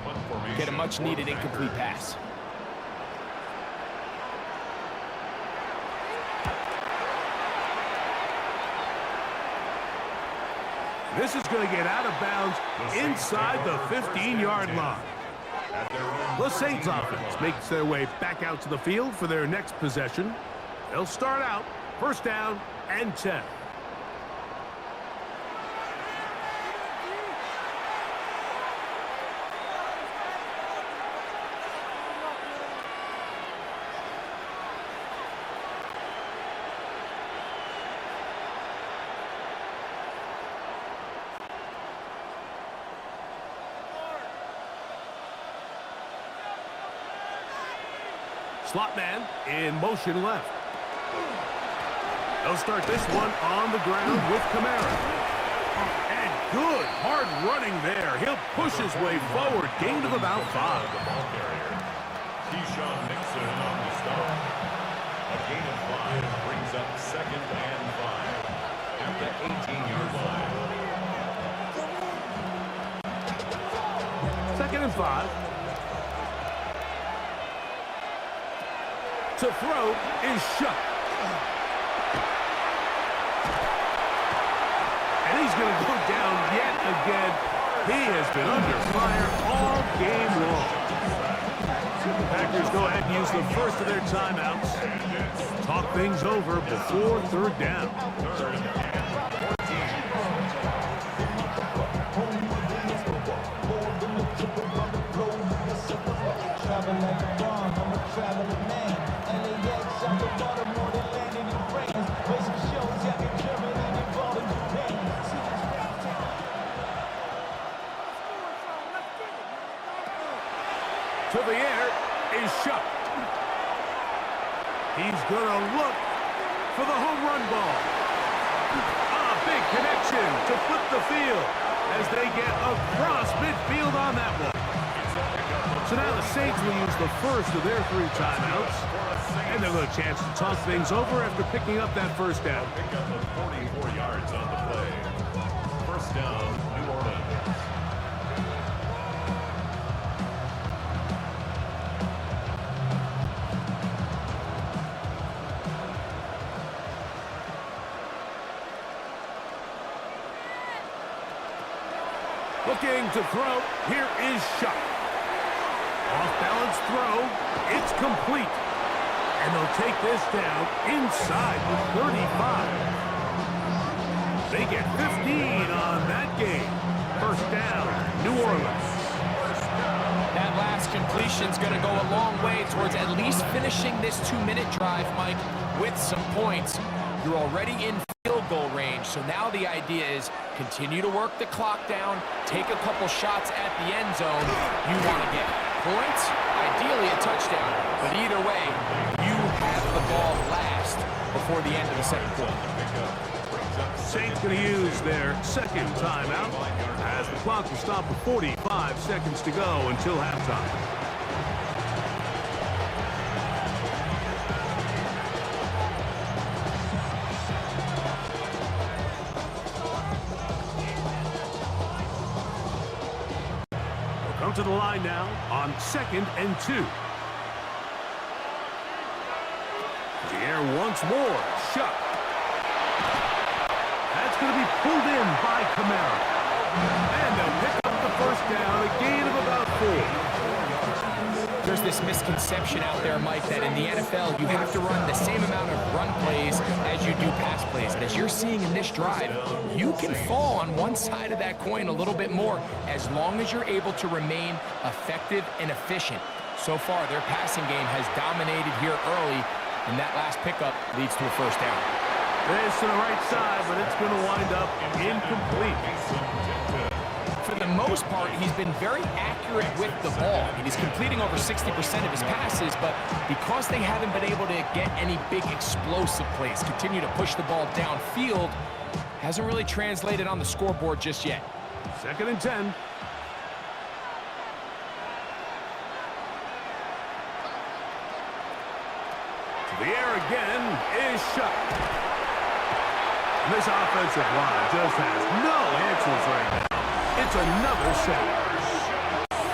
get a much-needed incomplete pass. This is going to get out of bounds inside the 15-yard line. The Saints offense makes their way back out to the field for their next possession. They'll start out 1st down and 10. Slot man in motion left. They'll start this one on the ground with Kamara. And good hard running there. He'll push his way forward. Gain of about 5. Keyshawn Nixon on the start. A gain of 5 brings up 2nd and 5 at the 18-yard line. 2nd and 5. To throw is shut. And he's going to go down yet again. He has been under fire all game long. The Packers go ahead and use the first of their timeouts. Talk things over before third down. To the air is shut. He's going to look for the home run ball. A big connection to flip the field as they get across midfield on that one. So now the Saints will use the first of their 3 timeouts. And they'll get a chance to talk things over after picking up that first down. Pick up of 44 yards on the play. First down, New Orleans. Looking to throw. Here is shot. Off-balance throw. It's complete. And they'll take this down inside the 35. They get 15 on that game. First down, New Orleans. That last completion's going to go a long way towards at least finishing this 2-minute drive, Mike, with some points. You're already in field goal range, so now the idea is continue to work the clock down, take a couple shots at the end zone. You want to get points, ideally a touchdown, but either way, you have the ball last before the end of the second quarter. Saints going to use their second timeout as the clock will stop with 45 seconds to go until halftime. To the line now on 2nd and 2. The air once more. Shut. That's going to be pulled in by Kamara. And they'll pick up the first down, a gain of about 4. There's this misconception out there, Mike, that in the NFL you have to run the same amount of run plays as you do pass plays. And as you're seeing in this drive, you can fall on one side of that coin a little bit more as long as you're able to remain effective and efficient. So far, their passing game has dominated here early, and that last pickup leads to a first down. This to the right side, but it's going to wind up incomplete. For the most part, he's been very accurate with the ball. I mean, he's completing over 60% of his passes, but because they haven't been able to get any big explosive plays, continue to push the ball downfield, hasn't really translated on the scoreboard just yet. 2nd and 10. To the air again is shut. This offensive line just has no answers right now. It's another sack.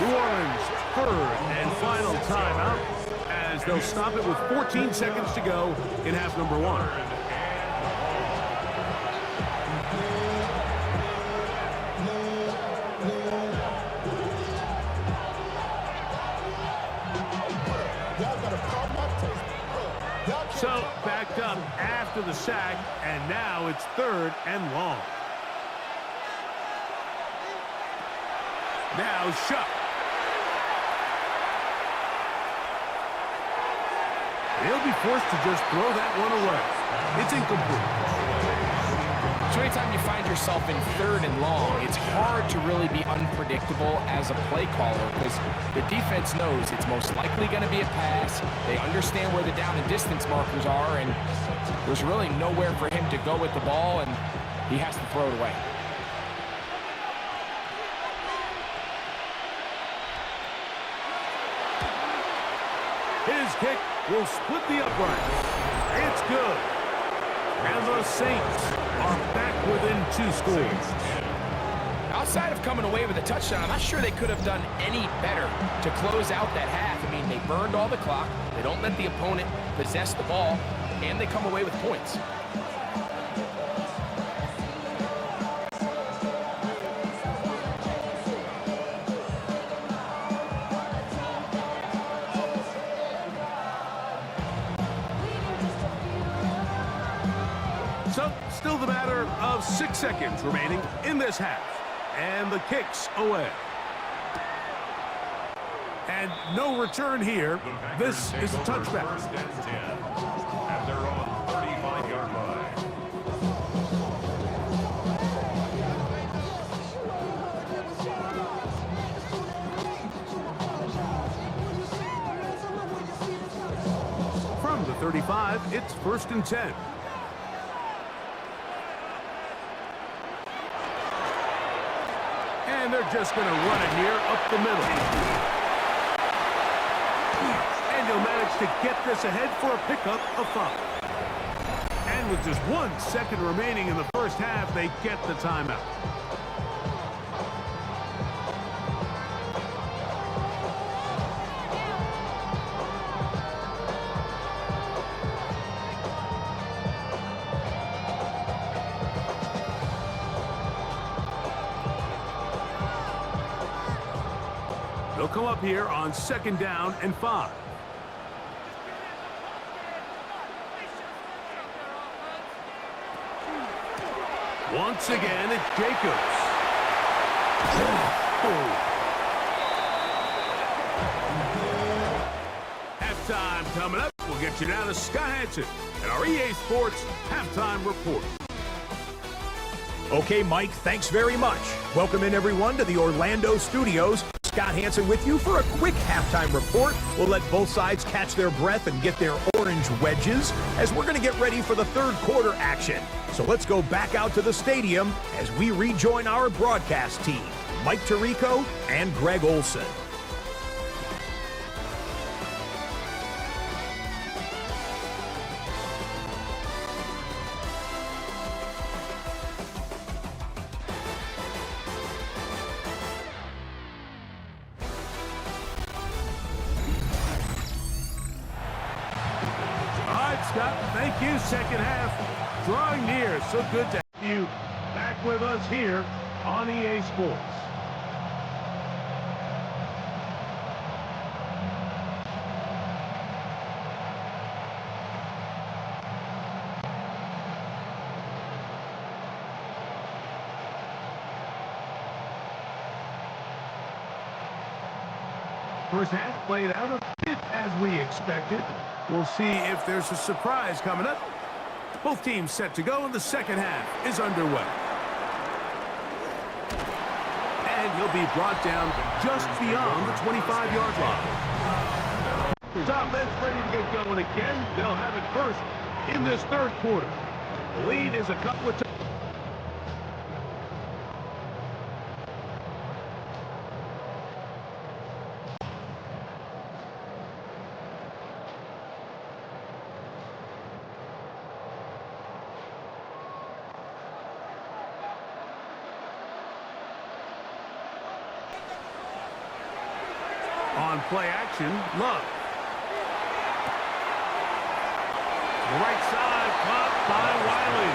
New Orleans' 3rd and final timeout as they'll stop it with 14 seconds to go in half number 1. So backed up after the sack, and now it's 3rd and long. Now shut. He'll be forced to just throw that one away. It's incomplete. So anytime you find yourself in 3rd and long, it's hard to really be unpredictable as a play caller because the defense knows it's most likely going to be a pass. They understand where the down and distance markers are, and there's really nowhere for him to go with the ball, and he has to throw it away. His kick will split the uprights. It's good. And the Saints are back within 2 scores. I'll outside of coming away with a touchdown, I'm not sure they could have done any better to close out that half. I mean, they burned all the clock. They don't let the opponent possess the ball, and they come away with points. So, still the matter of 6 seconds remaining in this half. And the kick's away. And no return here. This is a touchback. First and 10 at their own 35-yard line. From the 35, it's 1st and 10. And they're just going to run it here up the middle. And he'll manage to get this ahead for a pickup of 5. And with just 1 second remaining in the first half, they get the timeout. They'll come up here on 2nd down and 5. Once again, it's Jacobs. Halftime coming up. We'll get you down to Scott Hansen and our EA Sports Halftime Report. Okay, Mike, thanks very much. Welcome in, everyone, to the Orlando studios. Scott Hansen with you for a quick halftime report. We'll let both sides catch their breath and get their orange wedges as we're going to get ready for the third quarter action. So let's go back out to the stadium as we rejoin our broadcast team, Mike Tirico and Greg Olson. Scott, thank you. Second half drawing near. So good to have you back with us here on EA Sports. First half played out a bit as we expected. We'll see if there's a surprise coming up. Both teams set to go, and the second half is underway. And he'll be brought down just beyond the 25-yard line. Top men's ready to get going again. They'll have it first in this third quarter. The lead is a couple of times. On play action, Love. The right side, caught by Wiley.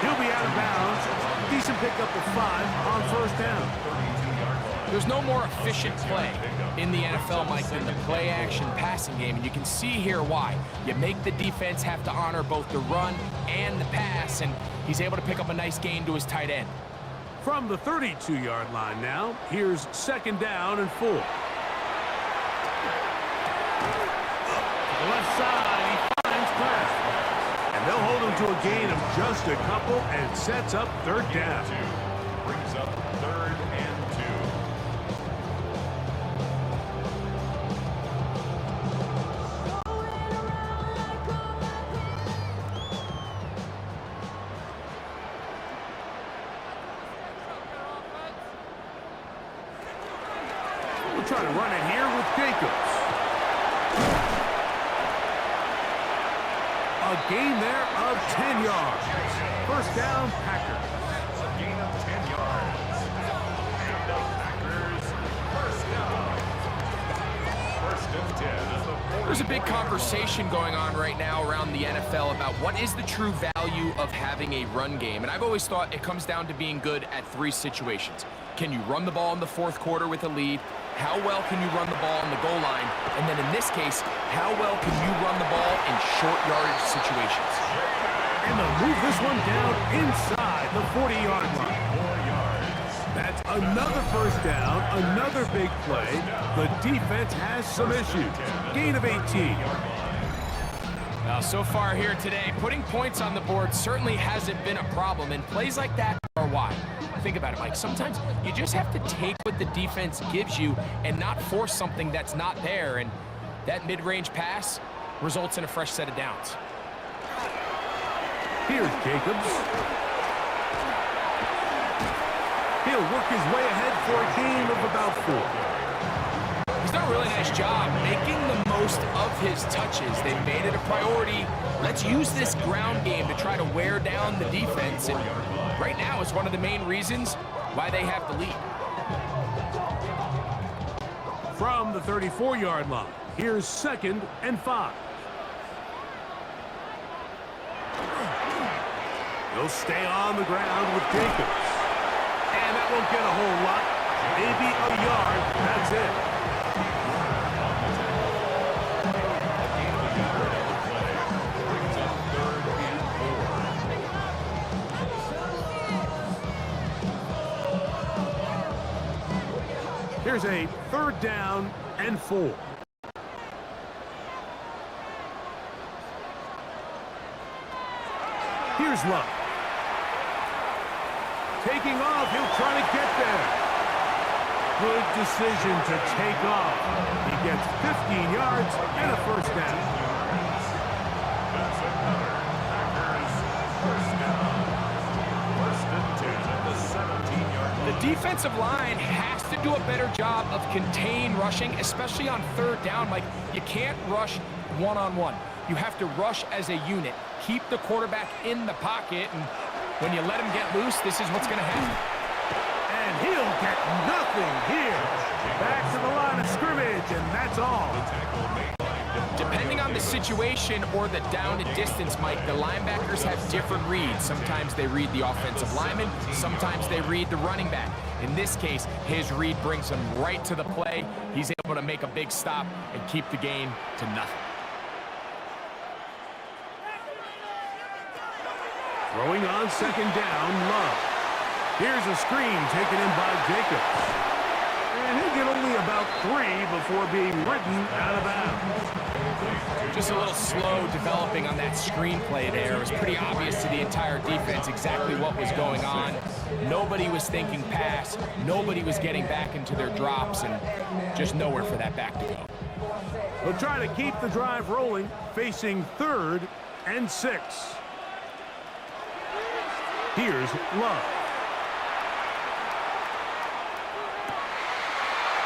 He'll be out of bounds. Decent pickup of 5 on first down. There's no more efficient play in the NFL, Mike, than the play action passing game, and you can see here why. You make the defense have to honor both the run and the pass, and he's able to pick up a nice gain to his tight end. From the 32-yard line now, here's second down and 4. Left side, he finds Kraft. And they'll hold him to a gain of just a couple and sets up third down. Brings up 3rd and 2. We'll try to run it here with Jacobs. A gain there of 10 yards. First down, Packers. A gain of 10 yards. There's a big conversation going on right now around the NFL about what is the true value of having a run game. And I've always thought it comes down to being good at three situations. Can you run the ball in the fourth quarter with a lead? How well can you run the ball on the goal line? And then in this case, how well can you run the ball in short yardage situations? And they'll move this one down inside the 40-yard line. That's another first down, another big play. The defense has some issues. Gain of 18. Now, so far here today, putting points on the board certainly hasn't been a problem, and plays like that are why. Think about it, Mike. Sometimes you just have to take what the defense gives you and not force something that's not there, and that mid-range pass results in a fresh set of downs. Here's Jacobs. He'll work his way ahead for a gain of about 4. He's done a really nice job making the most of his touches. They've made it a priority. Let's use this ground game to try to wear down the defense, and right now it's one of the main reasons why they have the lead. From the 34-yard line, here's 2nd and 5. He'll stay on the ground with Jacobs. And that won't get a whole lot. Maybe a yard. That's it. Here's a 3rd down and 4. Here's Love. Taking off, he'll try to get there. Good decision to take off. He gets 15 yards and a first down. That's another Packers first down. 1st and 10 at the 17-yard line. The defensive line has to do a better job of contain rushing, especially on 3rd down. Like, you can't rush one-on-one. You have to rush as a unit. Keep the quarterback in the pocket, and when you let him get loose, this is what's going to happen. And he'll get nothing here. Back to the line of scrimmage, and that's all. Depending on the situation or the down and distance, Mike, the linebackers have different reads. Sometimes they read the offensive lineman. Sometimes they read the running back. In this case, his read brings him right to the play. He's able to make a big stop and keep the game to nothing. Throwing on 2nd down, Love. Here's a screen taken in by Jacobs. And he'll get only about 3 before being ridden out of bounds. Just a little slow developing on that screenplay there. It was pretty obvious to the entire defense exactly what was going on. Nobody was thinking pass. Nobody was getting back into their drops, and just nowhere for that back to go. They'll try to keep the drive rolling, facing 3rd and 6. Here's Love.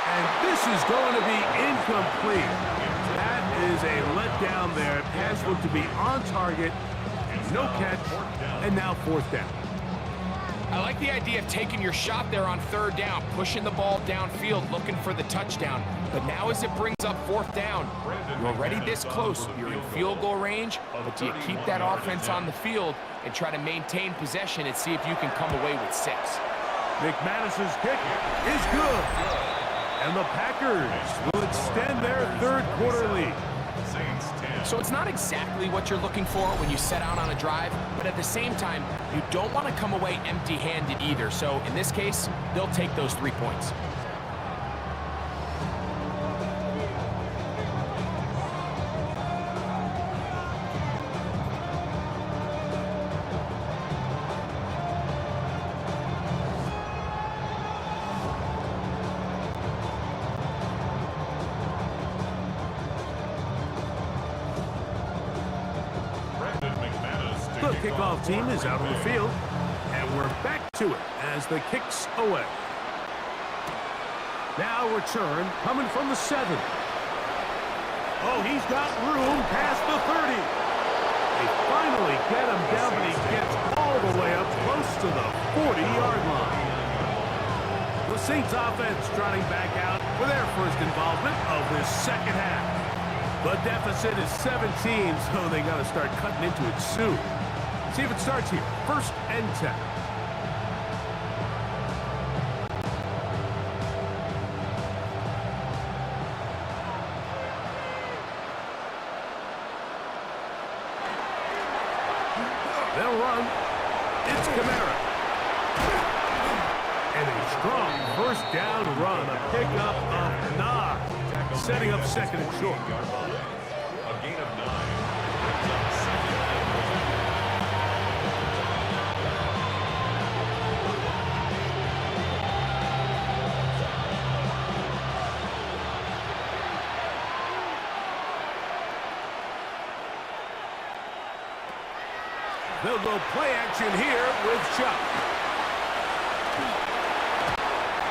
And this is going to be incomplete. That is a letdown there. Pass looked to be on target. No catch. And now 4th down. I like the idea of taking your shot there on 3rd down, pushing the ball downfield, looking for the touchdown. But now as it brings up 4th down, you're already this close. You're in field goal range, but do you keep that offense on the field and try to maintain possession and see if you can come away with 6? McManus's kick is good. And the Packers will extend their 3rd quarter lead. So it's not exactly what you're looking for when you set out on a drive, but at the same time, you don't want to come away empty-handed either. So in this case, they'll take those 3 points. The kickoff team is out on the field, and we're back to it as the kick's away. Now return coming from the 7. Oh, he's got room past the 30. They finally get him down, but he gets all the way up close to the 40-yard line. The Saints offense trotting back out for their first involvement of this 2nd half. The deficit is 17, so they got to start cutting into it soon. See if it starts here. 1st and 10. They'll run. It's Kamara. And a strong 1st down run. A pickup of 9. Setting up 2nd and short. A gain of 9. Brings up 2nd and 1. They'll go play action here with Chuck.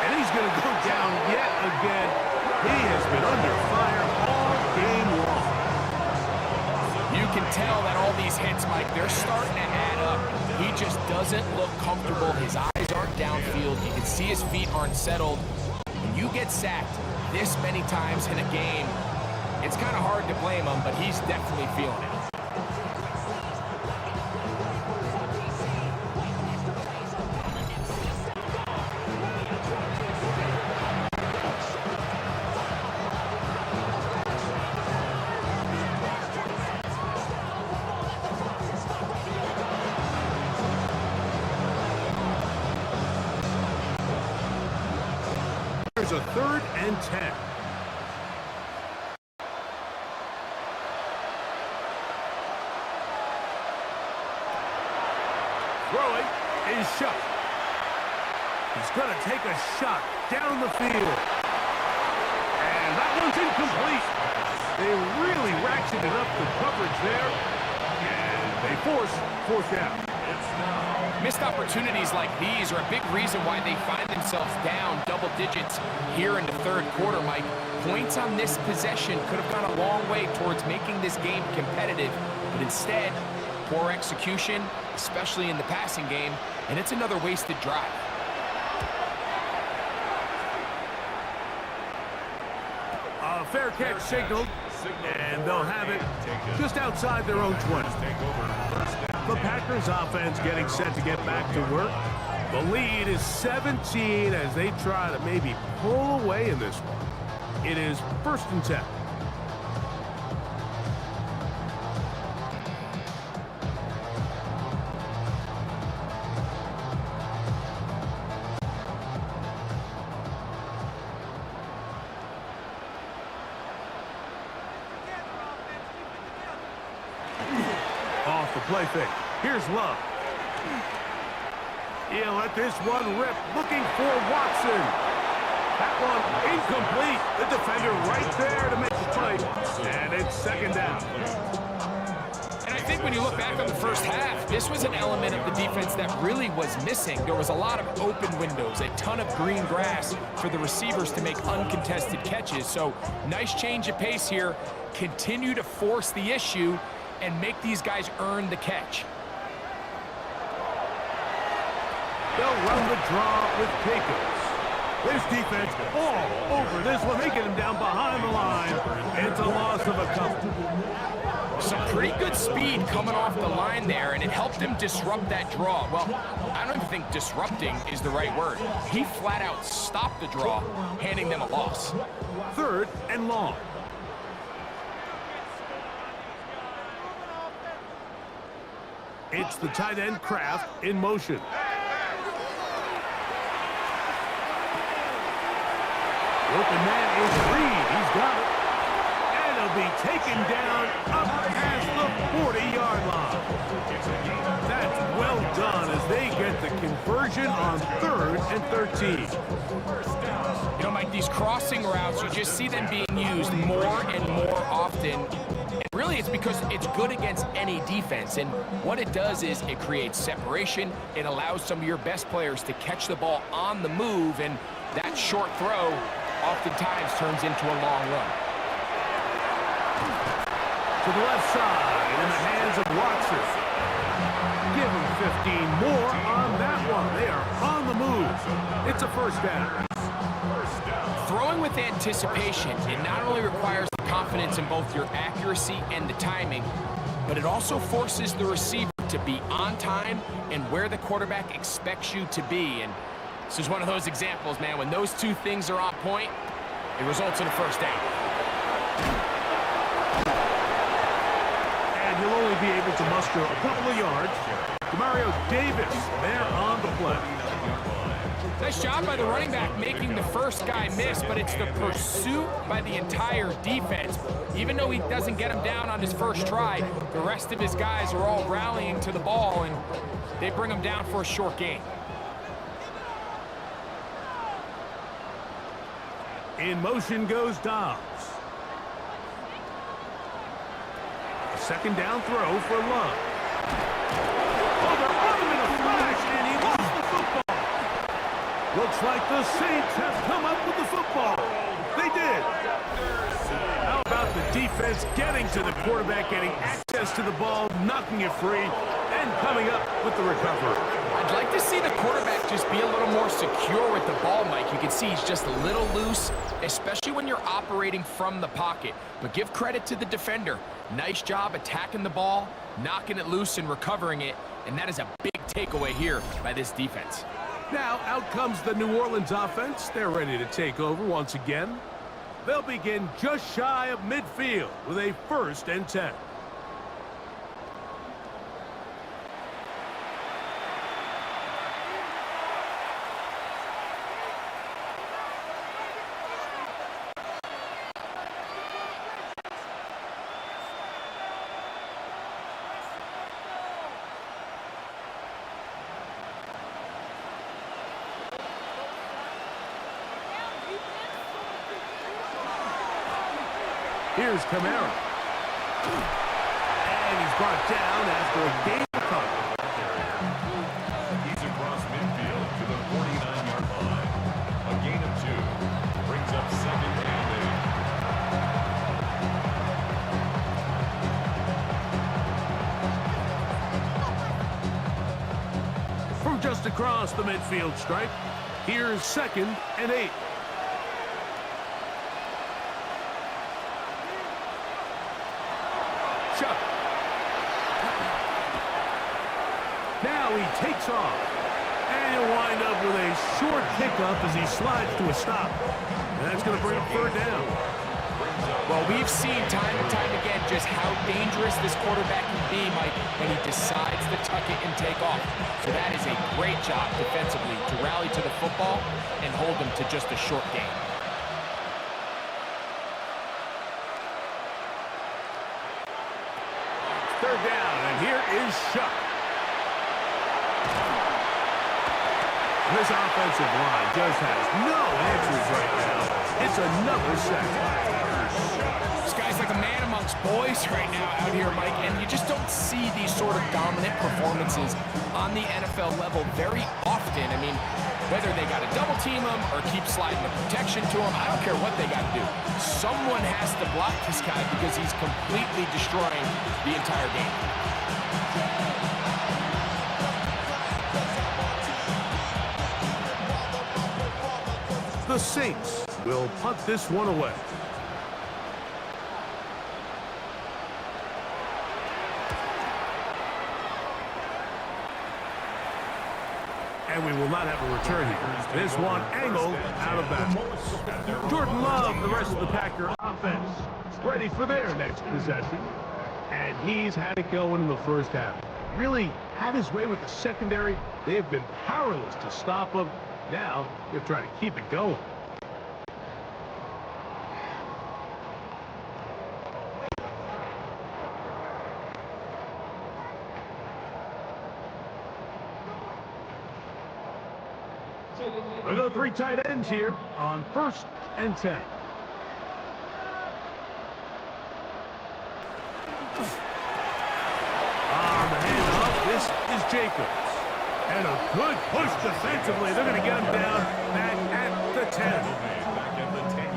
And he's going to go down yet again. He has been under fire all game long. You can tell that all these hits, Mike, they're starting to add up. He just doesn't look comfortable. His eyes aren't downfield. You can see his feet aren't settled. When you get sacked this many times in a game, it's kind of hard to blame him, but he's definitely feeling it. Here's a 3rd and 10. Throwing is Shuck. He's going to take a shot down the field. And that one's incomplete. They really ratcheted up the coverage there. And they force 4th down. Missed opportunities like these are a big reason why they find themselves down double digits here in the 3rd quarter, Mike. Points on this possession could have gone a long way towards making this game competitive, but instead, poor execution, especially in the passing game, and it's another wasted drive. A fair catch signaled, and they'll have it just outside their own 20. The Packers offense getting set to get back to work. The lead is 17 as they try to maybe pull away in this one. It is 1st and 10. Off the play fake. Here's Love. He'll let this one rip. Looking for Watson. That one incomplete. The defender right there to make the play. And it's 2nd down. And I think when you look back on the 1st half, this was an element of the defense that really was missing. There was a lot of open windows, a ton of green grass for the receivers to make uncontested catches. So nice change of pace here. Continue to force the issue and make these guys earn the catch. They'll run the draw with Pecos. This defense all over this one. They get him down behind the line. It's a loss of a couple. Some pretty good speed coming off the line there, and it helped him disrupt that draw. Well, I don't even think disrupting is the right word. He flat out stopped the draw, handing them a loss. 3rd and long. It's the tight end Kraft in motion. Open man is Reed. He's got it. And he'll be taken down up past the 40-yard line. That's well done as they get the conversion on 3rd and 13. You know, Mike, these crossing routes, you just see them being used more and more often. And really, it's because it's good against any defense. And what it does is it creates separation. It allows some of your best players to catch the ball on the move. And that short throw oftentimes turns into a long run. To the left side, in the hands of Watson. Give him 15 more on that one. They are on the move. It's a 1st down. Throwing with anticipation, it not only requires the confidence in both your accuracy and the timing, but it also forces the receiver to be on time and where the quarterback expects you to be. And this is one of those examples, man. When those two things are on point, it results in a first down. And he'll only be able to muster a couple of yards. Mario Davis there on the play. Nice job by the running back making the first guy miss, but it's the pursuit by the entire defense. Even though he doesn't get him down on his first try, the rest of his guys are all rallying to the ball, and they bring him down for a short gain. In motion goes Dobbs. A second down throw for Love. Oh, they're on him in a flash, and he lost the football. Looks like the Saints have come up with the football. They did. How about the defense getting to the quarterback, getting access to the ball, knocking it free, and coming up with the recovery. I'd like to see the quarterback just be a little more secure with the ball, Mike. You can see he's just a little loose, especially when you're operating from the pocket. But give credit to the defender. Nice job attacking the ball, knocking it loose and recovering it, and that is a big takeaway here by this defense. Now, out comes the New Orleans offense. They're ready to take over once again. They'll begin just shy of midfield with a 1st and 10. Here's Kamara. And he's brought down after a gain of cover. He's across midfield to the 49-yard line. A gain of 2. Brings up 2nd and 8. From just across the midfield stripe, here's 2nd and 8. Chuck. Now he takes off. And he'll wind up with a short pickup as he slides to a stop. And that's going to bring up 3rd down. Well, we've seen time and time again just how dangerous this quarterback can be, Mike, when he decides to tuck it and take off. So that is a great job defensively to rally to the football and hold them to just a short gain. Third down, and here is Shuck. This offensive line just has no answers right now. It's another sack. This guy's like a man amongst boys right now out here, Mike, and you just don't see these sort of dominant performances on the NFL level very often. I mean, whether they got to double team him or keep sliding the protection to him, I don't care what they got to do. Someone has to block this guy because he's completely destroying the entire game. The Saints will punt this one away. And we will not have a return here. This one angled out of bounds. Jordan Love, the rest of the Packer offense, ready for their next possession. And he's had it going in the first half. Really had his way with the secondary. They have been powerless to stop him. Now they're trying to keep it going. We go 3 tight ends here on 1st and 10. On the handoff, this is Jacobs. And a good push defensively. They're going to get him down back at the 10.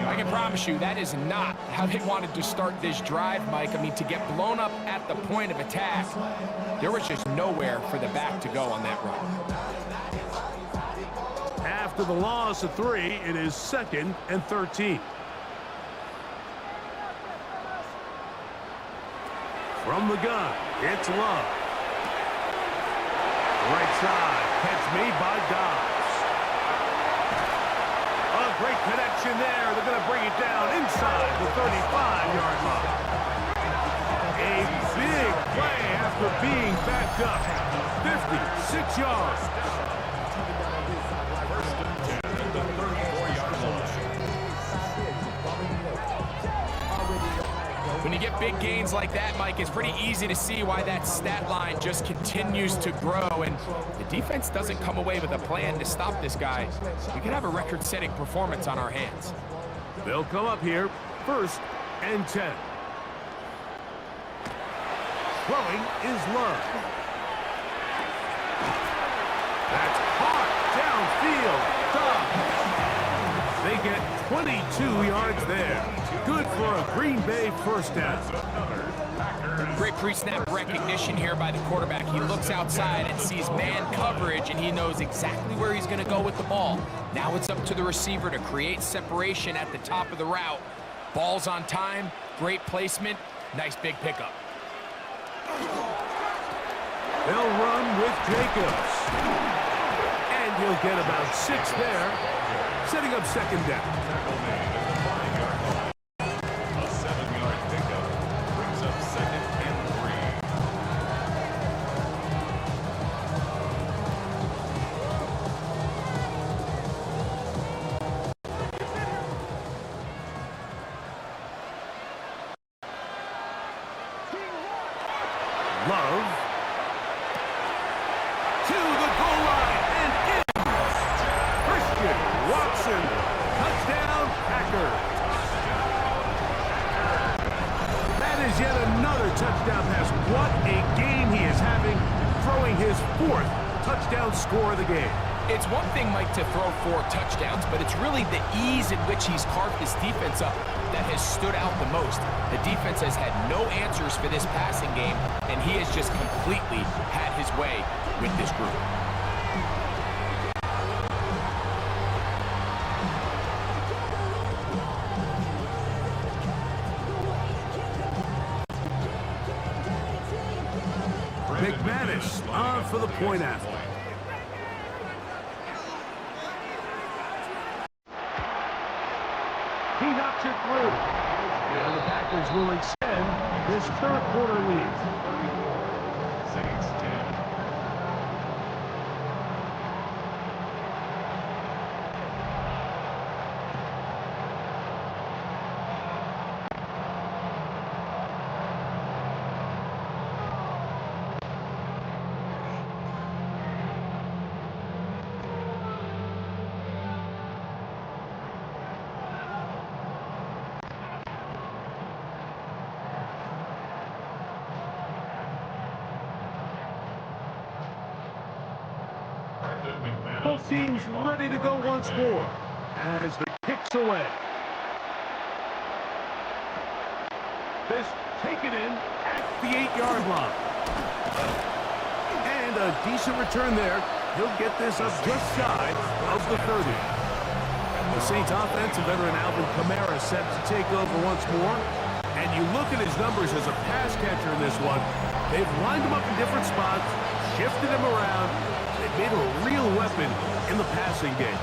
I can promise you that is not how they wanted to start this drive, Mike. I mean, to get blown up at the point of attack, there was just nowhere for the back to go on that run. After the loss of 3, it is 2nd and 13. From the gun, it's Love. Right side, catch made by Dobbs. A great connection there. They're going to bring it down inside the 35-yard line. A big play after being backed up. 56 yards. When you get big gains like that, Mike, it's pretty easy to see why that stat line just continues to grow, and the defense doesn't come away with a plan to stop this guy. We could have a record-setting performance on our hands. They'll come up here, 1st and 10. Throwing is Love. That's hard downfield. Dobbs. They get 22 yards there. Good for a Green Bay 1st down. Great pre-snap recognition here by the quarterback. He looks outside and sees man coverage, and he knows exactly where he's going to go with the ball. Now it's up to the receiver to create separation at the top of the route. Ball's on time, great placement, nice big pickup. They'll run with Jacobs. And he'll get about 6 there, setting up 2nd down. Love to the goal line and in. Christian Watson, touchdown Packers. That is yet another touchdown pass. What a game he is having, throwing his 4th touchdown score of the game. It's one thing, Mike, to throw 4 touchdowns, but it's really the ease in which he's carved this defense up that has stood out the most. The defense has had no answers for this passing game, and he has just completely had his way with this group. McManus on for the point after. He knocks it through. And the Packers will extend this 3rd quarter lead. Saints 10. Both teams ready to go once more as the kick's away. This taken in at the 8-yard line. And a decent return there. He'll get this up just shy of the 30. The Saints offense and veteran Alvin Kamara set to take over once more. And you look at his numbers as a pass catcher in this one. They've lined him up in different spots, shifted him around. They've made him a real weapon in the passing game.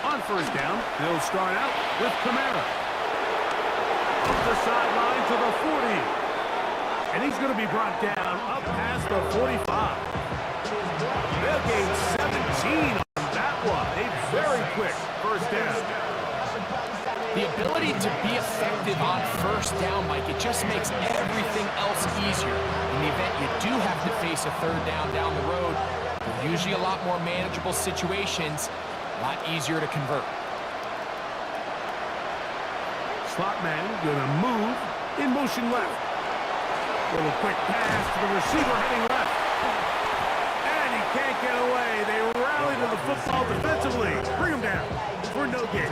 On 1st down, they'll start out with Kamara. Up the sideline to the 40. And he's going to be brought down up past the 45. They'll gain 17 on that one. A very quick 1st down. The ability to be effective on 1st down, Mike, it just makes everything else easier. In the event you do have to face a 3rd down the road, they're usually a lot more manageable situations, a lot easier to convert. Slot man going to move in motion left. Little quick pass to the receiver heading left. And he can't get away. They rally to the football defensively. Bring them down for no gain.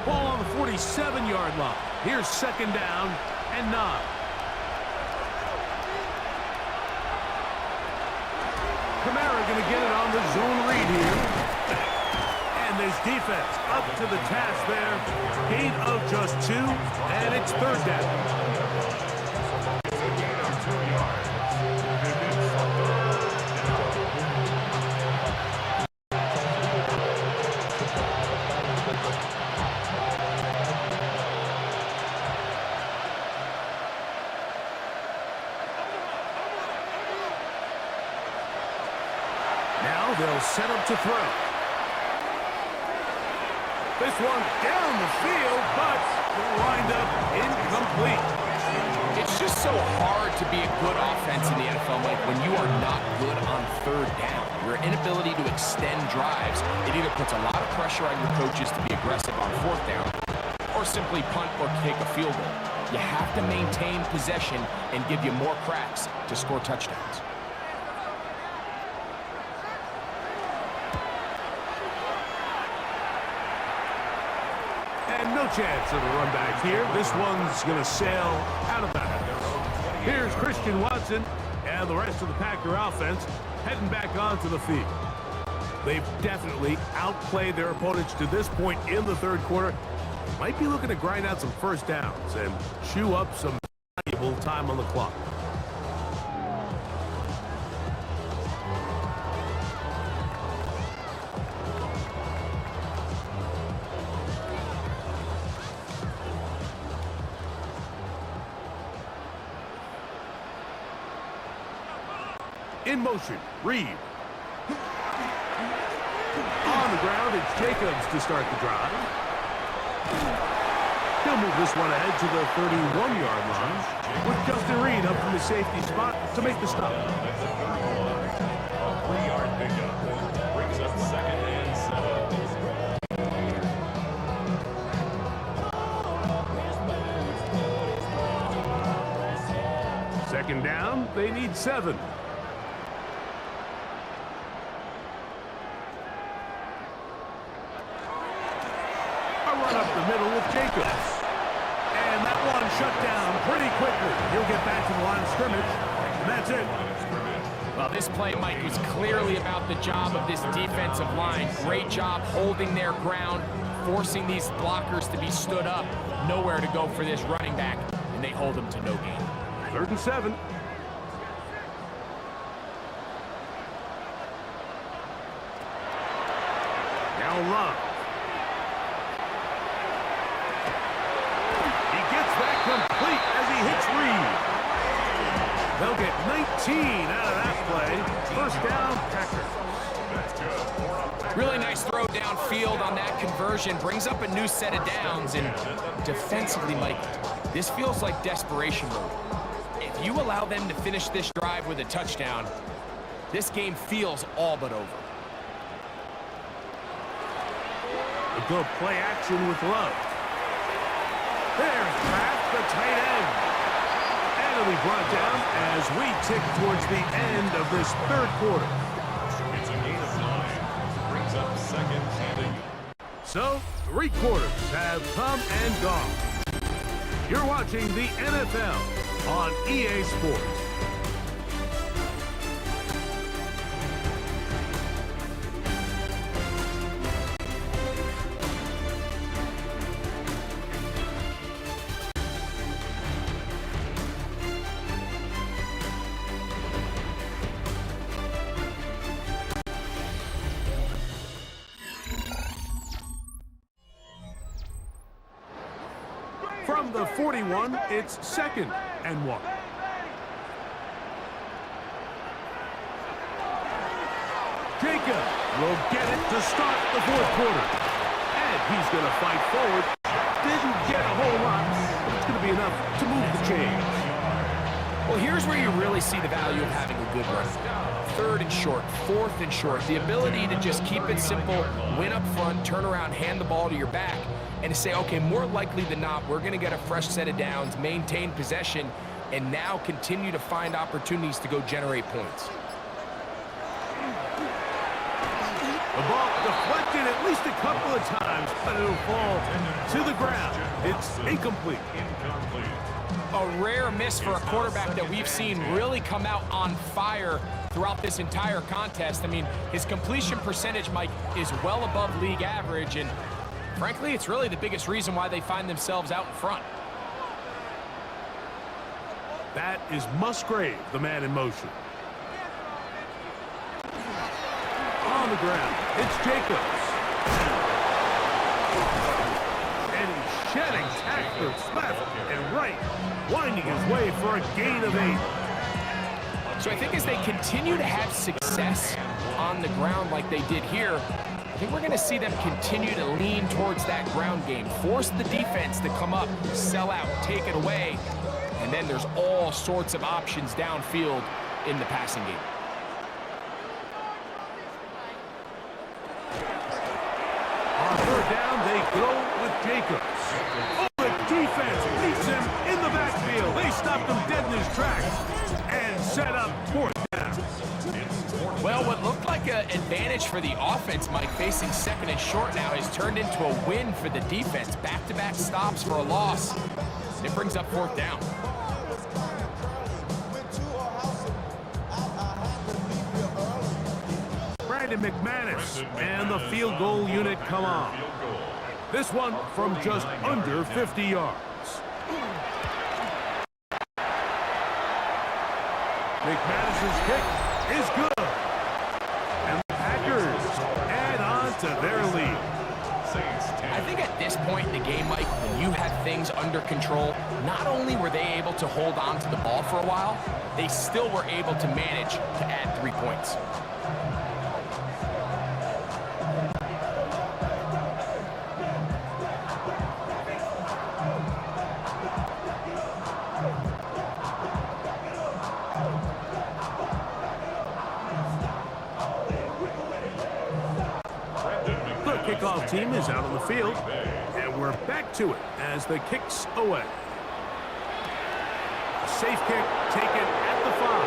Ball on the 47-yard line. Here's second down and 9. Kamara going to get it on the zone read here. And this defense up to the task there. Gain of just 2, and it's third down. Now they'll set up to throw. This one down the field, but will wind up incomplete. It's just so hard to be a good offense in the NFL, Mike, when you are not good on third down. Your inability to extend drives, it either puts a lot of pressure on your coaches to be aggressive on fourth down or simply punt or kick a field goal. You have to maintain possession and give you more cracks to score touchdowns. And no chance of a run back here. This one's going to sail out of bounds. Here's Christian Watson and the rest of the Packer offense heading back onto the field. They've definitely outplayed their opponents to this point in the third quarter. Might be looking to grind out some first downs and chew up some valuable time on the clock. In motion, Reed. On the ground, it's Jacobs to start the drive. He'll move this one ahead to the 31-yard line with Justin Reed up from the safety spot to make the stop. A 3-yard pickup brings up second and 7. Second down, they need 7. Run up the middle with Jacobs. And that one shut down pretty quickly. He'll get back to the line of scrimmage, and that's it. Well, this play, Mike, was clearly about the job of this defensive line. Great job holding their ground, forcing these blockers to be stood up. Nowhere to go for this running back, and they hold him to no gain. 3rd and 7. Now Love. Complete as he hits Reed. They'll get 19 out of that play. First down, Packers. Really nice throw downfield on that conversion. Brings up a new set of downs. And defensively, Mike, this feels like desperation mode. If you allow them to finish this drive with a touchdown, this game feels all but over. A good play action with Love. There's Kraft, the tight end. And it'll be brought down as we tick towards the end of this third quarter. It's a gain of 9. Brings up second and 8. So, 3 quarters have come and gone. You're watching the NFL on EA Sports. From the 41, it's 2nd and 1. Jacob will get it to start the fourth quarter. And he's going to fight forward. Didn't get a whole lot, but it's going to be enough to move the chains. Well, here's where you really see the value of having a good run. 3rd and short, 4th and short. The ability to just keep it simple, win up front, turn around, hand the ball to your back, and to say, okay, more likely than not, we're going to get a fresh set of downs, maintain possession, and now continue to find opportunities to go generate points. The ball deflected at least a couple of times, but it'll fall to the ground. It's incomplete. A rare miss for a quarterback that we've seen really come out on fire throughout this entire contest. I mean, his completion percentage, Mike, is well above league average, and frankly, it's really the biggest reason why they find themselves out in front. That is Musgrave, the man in motion. On the ground, it's Jacobs. And he's shedding tacklers left and right, winding his way for a gain of 8. So I think as they continue to have success on the ground like they did here, I think we're going to see them continue to lean towards that ground game, force the defense to come up, sell out, take it away, and then there's all sorts of options downfield in the passing game. On 3rd down, they go with Jacobs. Oh, the defense beats him in the backfield. They stopped him dead in his tracks and set up 4th down. Well, what looked like an advantage for the offense, Mike, facing 2nd and short now, has turned into a win for the defense. Back-to-back stops for a loss. It brings up 4th down. Brandon McManus and the field goal unit come on. This one from just under 50 yards. McManus's kick is good. And the Packers add on to their lead. I think at this point in the game, Mike, when you have things under control, not only were they able to hold on to the ball for a while, they still were able to manage to add 3 points. Kickoff team is out on the field, and we're back to it as the kick's away. A safe kick taken at the 5.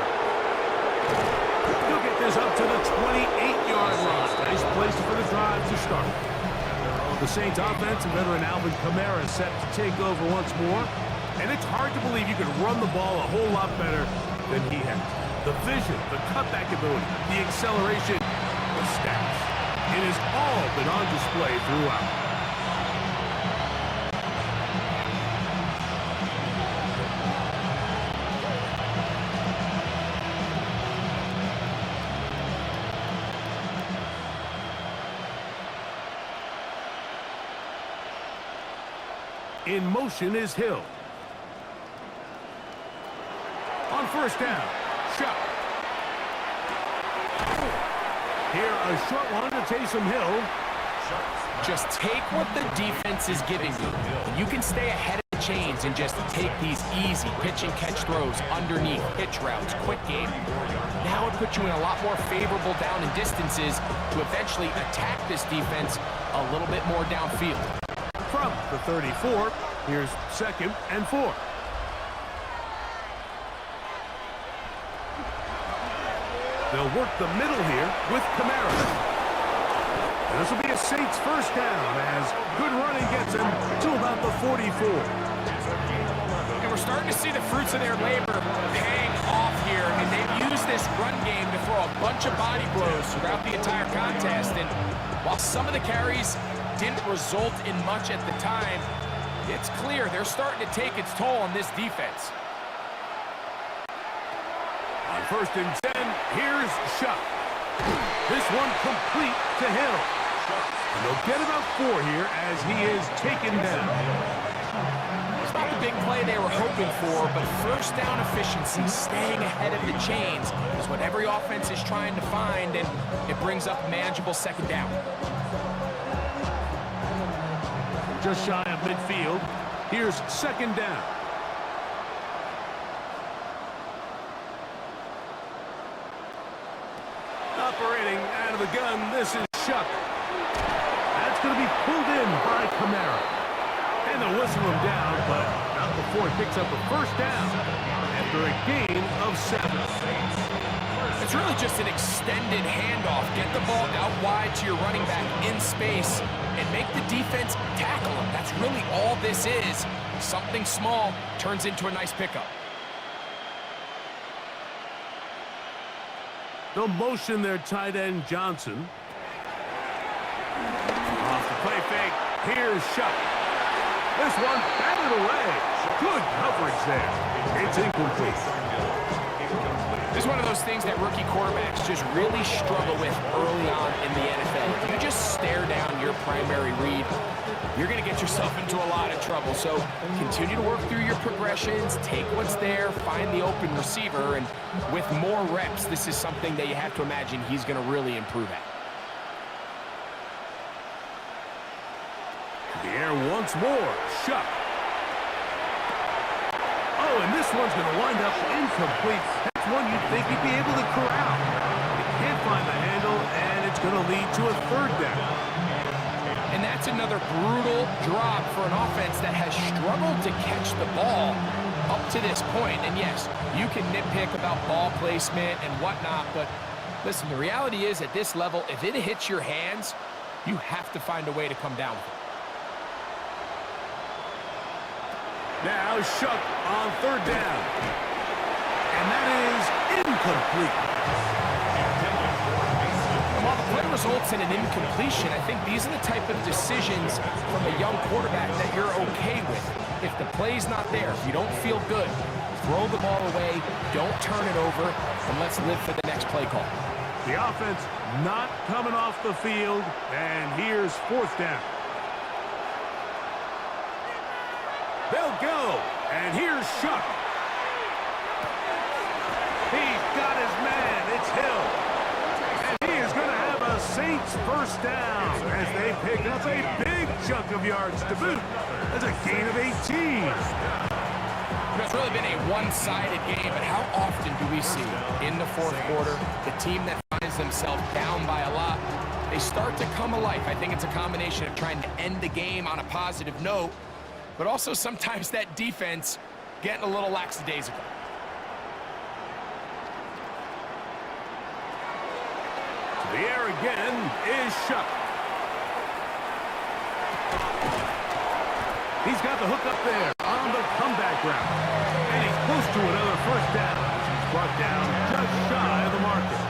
He'll get this up to the 28-yard line. Nice place for the drive to start. The Saints offense and veteran Alvin Kamara set to take over once more, and it's hard to believe you could run the ball a whole lot better than he has. The vision, the cutback ability, the acceleration, the stats. It has all been on display throughout. In motion is Hill. On 1st down, shot. Here, a short one to Taysom Hill. Just take what the defense is giving you. You can stay ahead of the chains and just take these easy pitch and catch throws underneath, pitch routes, quick game. Now it puts you in a lot more favorable down and distances to eventually attack this defense a little bit more downfield. From the 34, here's 2nd and 4. They'll work the middle here with Kamara. And this will be a Saints 1st down as good running gets him to about the 44. And we're starting to see the fruits of their labor paying off here, and they've used this run game to throw a bunch of body blows throughout the entire contest. And while some of the carries didn't result in much at the time, it's clear they're starting to take its toll on this defense. On 1st and 10, here's Shuck. This one complete to Hill. And they'll get about 4 here as he is taken down. It's not the big play they were hoping for, but 1st down efficiency, staying ahead of the chains, is what every offense is trying to find, and it brings up a manageable 2nd down. Just shy of midfield, here's 2nd down. Operating out of the gun, this is Shuck. That's going to be pulled in by Kamara. And they'll whistle him down, but not before he picks up a first down after a gain of 7. It's really just an extended handoff. Get the ball out wide to your running back in space and make the defense tackle him. That's really all this is. Something small turns into a nice pickup. They'll motion their tight end, Johnson. Off the play fake. Here's Shuck. This one batted away. Good coverage there. It's incomplete. This is one of those things that rookie quarterbacks just really struggle with early on in the NFL. If you just stare down your primary read, you're going to get yourself into a lot of trouble. So continue to work through your progressions, take what's there, find the open receiver, and with more reps, this is something that you have to imagine he's going to really improve at. The air once more. Shuck. Oh, and this one's going to wind up incomplete. That's one you'd think he'd be able to corral. He can't find the handle, and it's going to lead to a third down. And that's another brutal drop for an offense that has struggled to catch the ball up to this point. And yes, you can nitpick about ball placement and whatnot, but listen, the reality is at this level, if it hits your hands, you have to find a way to come down with it. Now Shuck on third down. And that is incomplete. And while the play results in an incompletion, I think these are the type of decisions from a young quarterback that you're okay with. If the play's not there, if you don't feel good, throw the ball away, don't turn it over, and let's live for the next play call. The offense not coming off the field, and here's fourth down. They'll go, and here's Shuck. He's got his man, it's Hill. And he is going to have a Saints first down as they pick up a big chunk of yards to boot. That's a gain of 18. It's really been a one-sided game, but how often do we see in the fourth quarter the team that finds themselves down by a lot, they start to come alive? I think it's a combination of trying to end the game on a positive note, but also sometimes that defense getting a little lackadaisical. To the air again is Shuck. He's got the hook up there on the comeback route. And he's close to another first down. He's brought down just shy of the marker.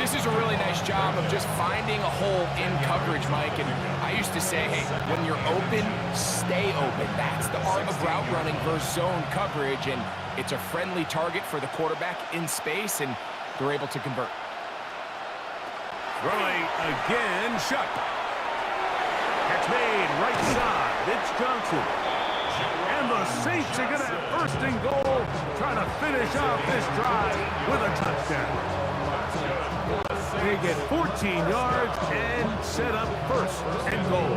This is a really nice job of just finding a hole in coverage, Mike. And I used to say, hey, when you're open, stay open. That's the art of route running versus zone coverage. And it's a friendly target for the quarterback in space, and they're able to convert. Throwing again, Shuck. Catch made right side. It's Johnson. And the Saints are going to have first and goal, trying to finish off this drive with a touchdown. They get 14 yards and set up first and goal.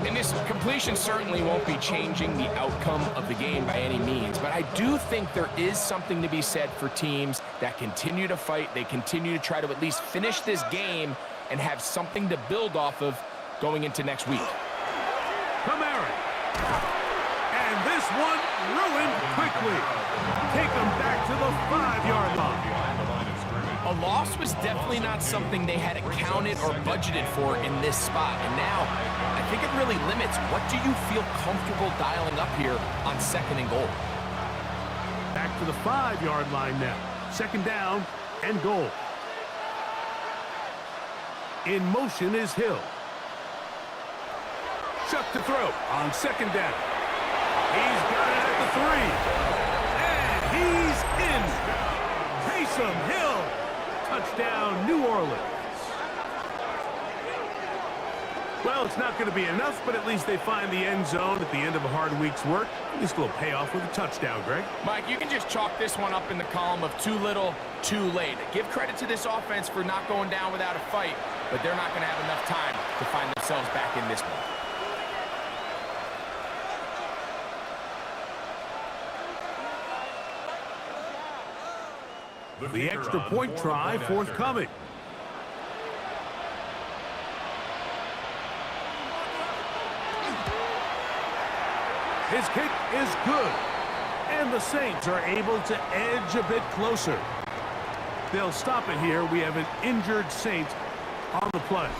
And this completion certainly won't be changing the outcome of the game by any means, but I do think there is something to be said for teams that continue to fight. They continue to try to at least finish this game and have something to build off of going into next week. Kamara. And this one ruined quickly. Take them back to the 5-yard line. A loss was definitely not something they had accounted or budgeted for in this spot. And now, I think it really limits what do you feel comfortable dialing up here on second and goal. Back to the 5-yard line now. Second down and goal. In motion is Hill. Shuck to throw on second down. He's got it at the 3. And he's in. Taysom Hill. Touchdown, New Orleans. Well, it's not going to be enough, but at least they find the end zone at the end of a hard week's work. At least a little payoff with a touchdown, Greg. Mike, you can just chalk this one up in the column of too little, too late. Give credit to this offense for not going down without a fight, but they're not going to have enough time to find themselves back in this one. The extra point try forthcoming. His kick is good. And the Saints are able to edge a bit closer. They'll stop it here. We have an injured Saints on the play.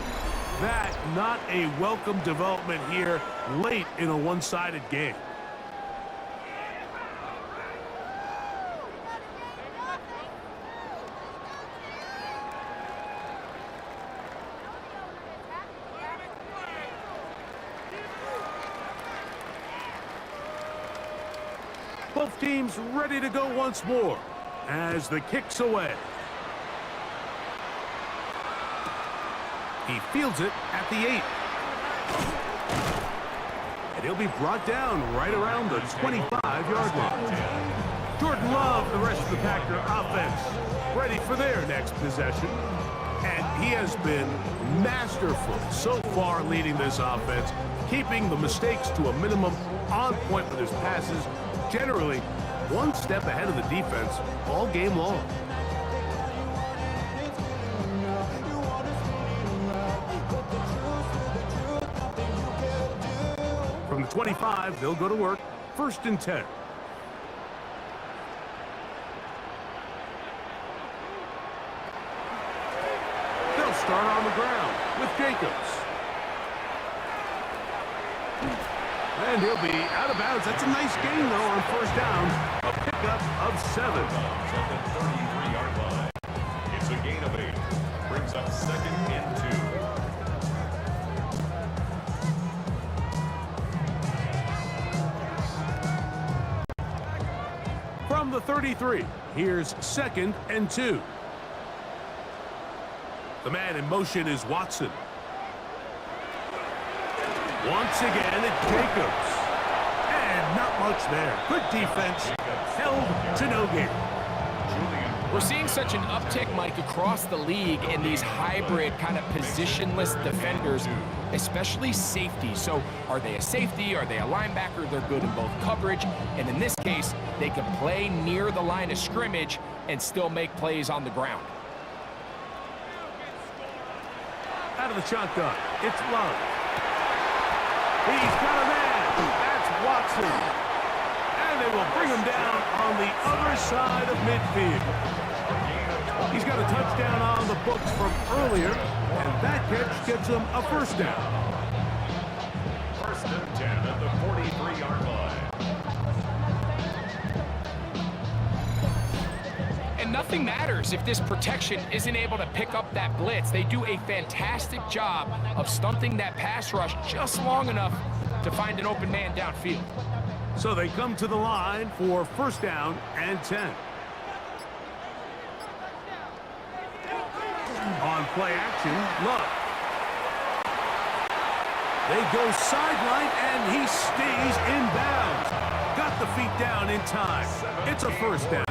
That not a welcome development here late in a one-sided game. Both teams ready to go once more as the kick's away. He fields it at the 8. And he'll be brought down right around the 25-yard line. Jordan Love, the rest of the Packer offense, ready for their next possession. And he has been masterful so far leading this offense, keeping the mistakes to a minimum, on point with his passes, generally one step ahead of the defense all game long. From the 25, they'll go to work. 1st and 10. They'll start on the ground with Jacobs. And he'll be out of bounds. That's a nice gain, though, on 1st down. A pickup of 7. At the 33-yard line. It's a gain of 8. Brings up 2nd and 2. From the 33, here's 2nd and 2. The man in motion is Watson. Once again, it's Jacobs. And not much there. Good defense. Held to no gain. We're seeing such an uptick, Mike, across the league in these hybrid kind of positionless defenders, especially safety. So are they a safety? Are they a linebacker? They're good in both coverage. And in this case, they can play near the line of scrimmage and still make plays on the ground. Out of the shotgun, it's Love. He's got a man. That's Watson. And they will bring him down on the other side of midfield. He's got a touchdown on the books from earlier, and that catch gets him a 1st down. 1st and 10 at the 43-yard line. And nothing matters if this protection isn't able to pick up that blitz. They do a fantastic job of stunting that pass rush just long enough to find an open man downfield. So they come to the line for 1st down and 10. On play action, Love. They go sideline, and he stays in bounds. Got the feet down in time. It's a 1st down.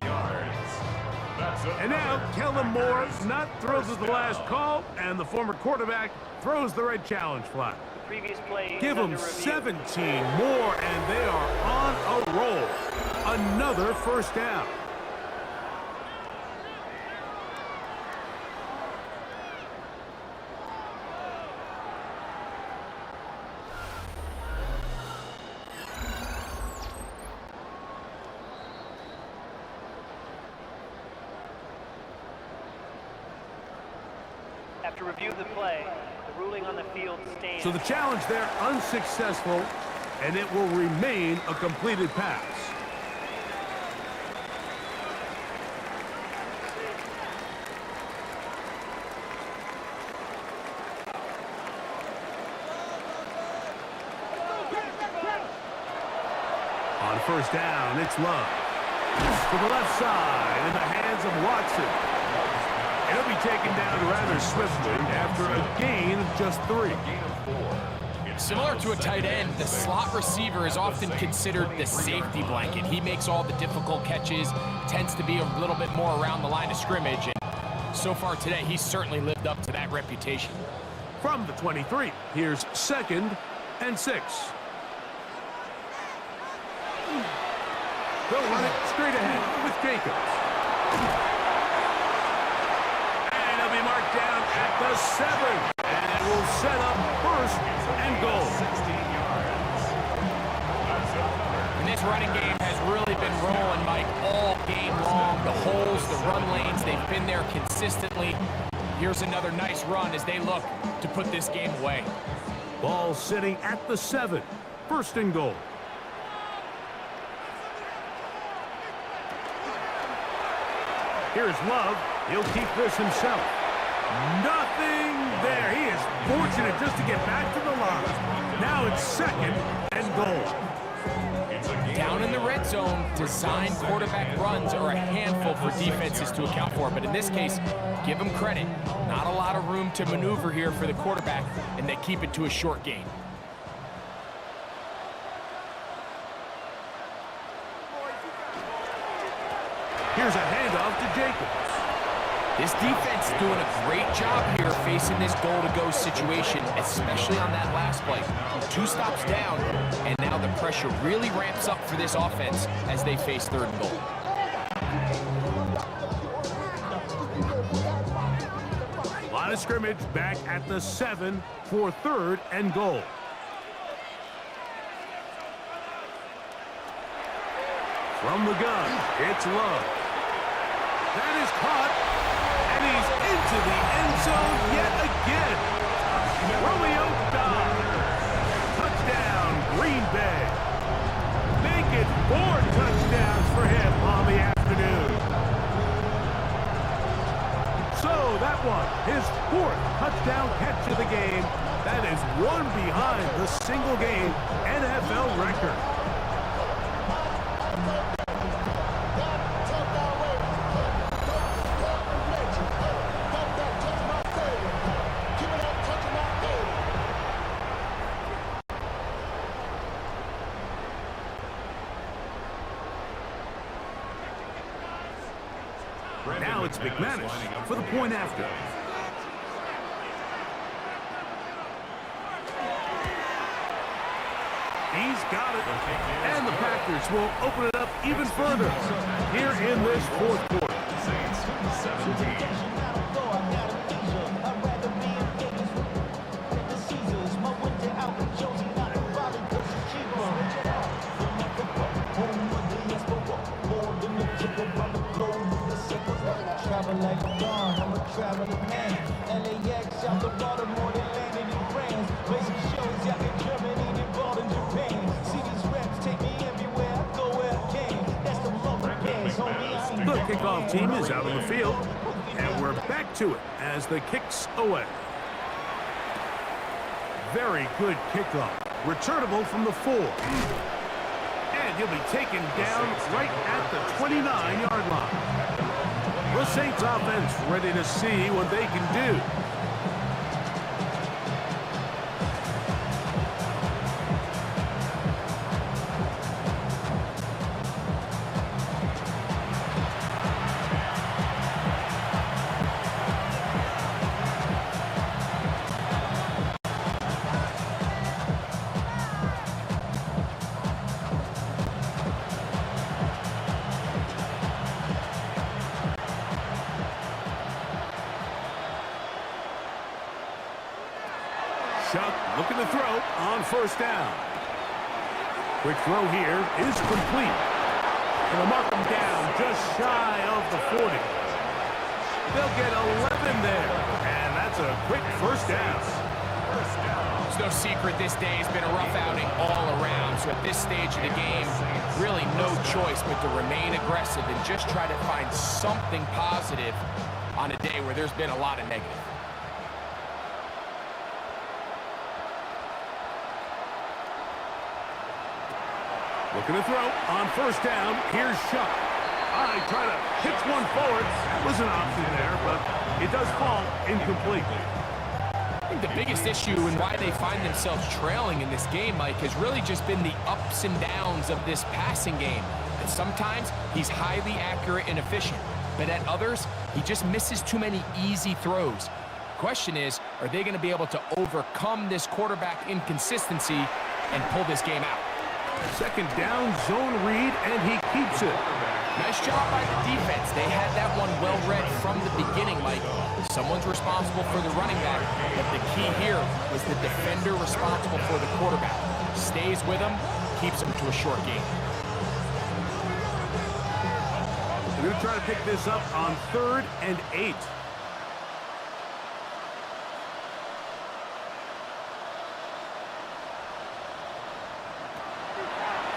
And now, Kellen Moore not throws at the last call, and the former quarterback throws the red challenge flag. Previous play Give them 17 more, and they are on a roll. Another 1st down. After review of the play, the ruling on the field stands. So the challenge there unsuccessful, and it will remain a completed pass. On 1st down, it's Love. To the left side, in the hands of Watson. He'll be taken down rather swiftly after a gain of just 3. Similar to a tight end, the slot receiver is often considered the safety blanket. He makes all the difficult catches, tends to be a little bit more around the line of scrimmage, and so far today, he's certainly lived up to that reputation. From the 23, here's 2nd and 6. They'll run it straight ahead with Jacobs. the 7. And it will set up first and goal. 16 yards. That's another. And this running game has really been rolling, Mike, all game long. The holes, the run lanes, they've been there consistently. Here's another nice run as they look to put this game away. Ball sitting at the 7. First and goal. Here's Love. He'll keep this himself. Nothing there. He is fortunate just to get back to the line. Now it's second and goal. Down in the red zone, design quarterback runs are a handful for defenses to account for. But in this case, give them credit. Not a lot of room to maneuver here for the quarterback, and they keep it to a short gain. Here's a handoff to Jacobs. This defense is doing a great job here facing this goal-to-go situation, especially on that last play. 2 stops down, and now the pressure really ramps up for this offense as they face third and goal. Line of scrimmage back at the 7 for third and goal. From the gun, it's Love. That is caught, and he's into the end zone yet again. Romeo Dobbs. Touchdown, Green Bay. Make it 4 touchdowns for him on the afternoon. So that one, his 4th touchdown catch of the game. That is one behind the single-game NFL record. Now it's McManus for the point after. He's got it. And the Packers will open it up even further here in this 4th quarter. Saints 17. Like a dawn, I'm a traveling man. LAX out the Baltimore, they landed in France. Basic shows out in Germany, they bought in Japan. See these reps take me everywhere, I go where I can. That's the love of bands, homie. The kickoff team is out on the field, and we're back to it as the kick's away. Very good kickoff. Returnable from the 4. And he'll be taken down right at the 29-yard line. The Saints offense ready to see what they can do. Chuck looking to throw on first down. Quick throw here is complete. And they'll mark him down just shy of the 40. They'll get 11 there. And that's a quick first down. It's no secret this day has been a rough outing all around. So at this stage of the game, really no choice but to remain aggressive and just try to find something positive on a day where there's been a lot of negative. Looking to throw on first down. Here's Shuck. I try to pitch one forward. That was an option there, but it does fall incomplete. I think the biggest issue and why they find themselves trailing in this game, Mike, has really just been the ups and downs of this passing game. And sometimes he's highly accurate and efficient, but at others, he just misses too many easy throws. Question is, are they going to be able to overcome this quarterback inconsistency and pull this game out? Second down, zone read, and he keeps it. Nice job by the defense. They had that one well read from the beginning, Mike. Someone's responsible for the running back, but the key here was the defender responsible for the quarterback. Stays with him, keeps him to a short game. We're going to try to pick this up on 3rd and 8.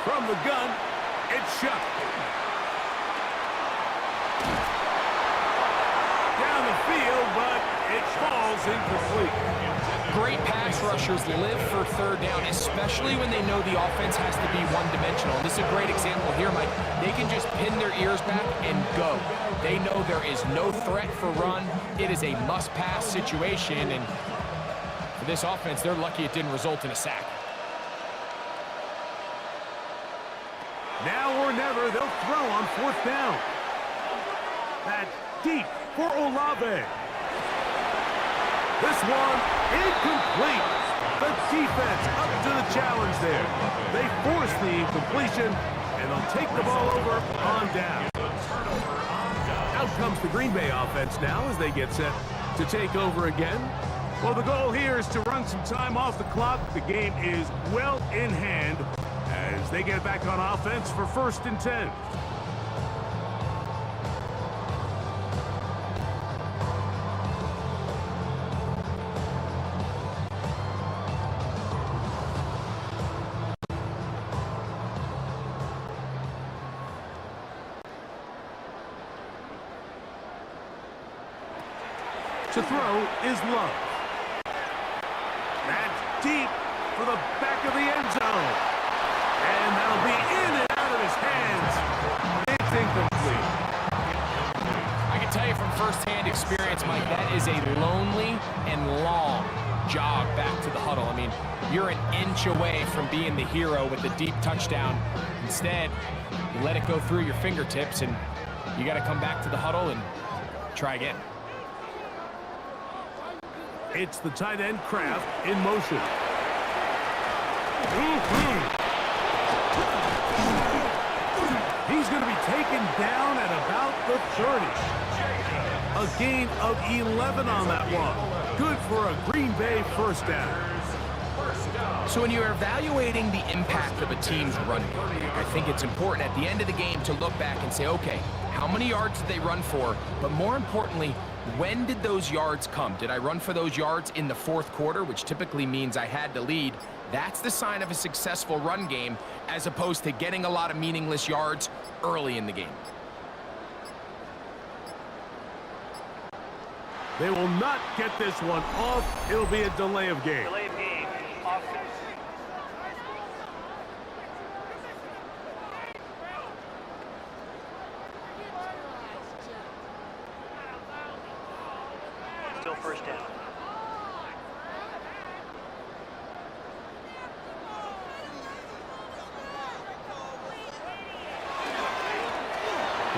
From the gun, it's shot. Down the field, but it falls incomplete. Great pass rushers live for 3rd down, especially when they know the offense has to be one-dimensional. This is a great example here, Mike. They can just pin their ears back and go. They know there is no threat for run. It is a must-pass situation, and for this offense, they're lucky it didn't result in a sack. Now or never, they'll throw on 4th down. That's deep for Olave. This one incomplete. The defense up to the challenge there. They force the incompletion, and they'll take the ball over on down. Out comes the Green Bay offense now as they get set to take over again. Well, the goal here is to run some time off the clock. The game is well in hand as they get back on offense for 1st and 10. To throw is Love. That's deep for the back of the end zone. And that'll be in and out of his hands. It's incomplete. I can tell you from firsthand experience, Mike, that is a lonely and long jog back to the huddle. I mean, you're an inch away from being the hero with the deep touchdown. Instead, you let it go through your fingertips, and you got to come back to the huddle and try again. It's the tight end Kraft in motion. He's going to be taken down at about the 30. A gain of 11 on that one. Good for a Green Bay 1st down. So when you're evaluating the impact of a team's run game, I think it's important at the end of the game to look back and say, okay, how many yards did they run for? But more importantly, when did those yards come? Did I run for those yards in the 4th quarter, which typically means I had to lead? That's the sign of a successful run game, as opposed to getting a lot of meaningless yards early in the game. They will not get this one off. It'll be a delay of game. Delay of game. Offense. Still 1st down.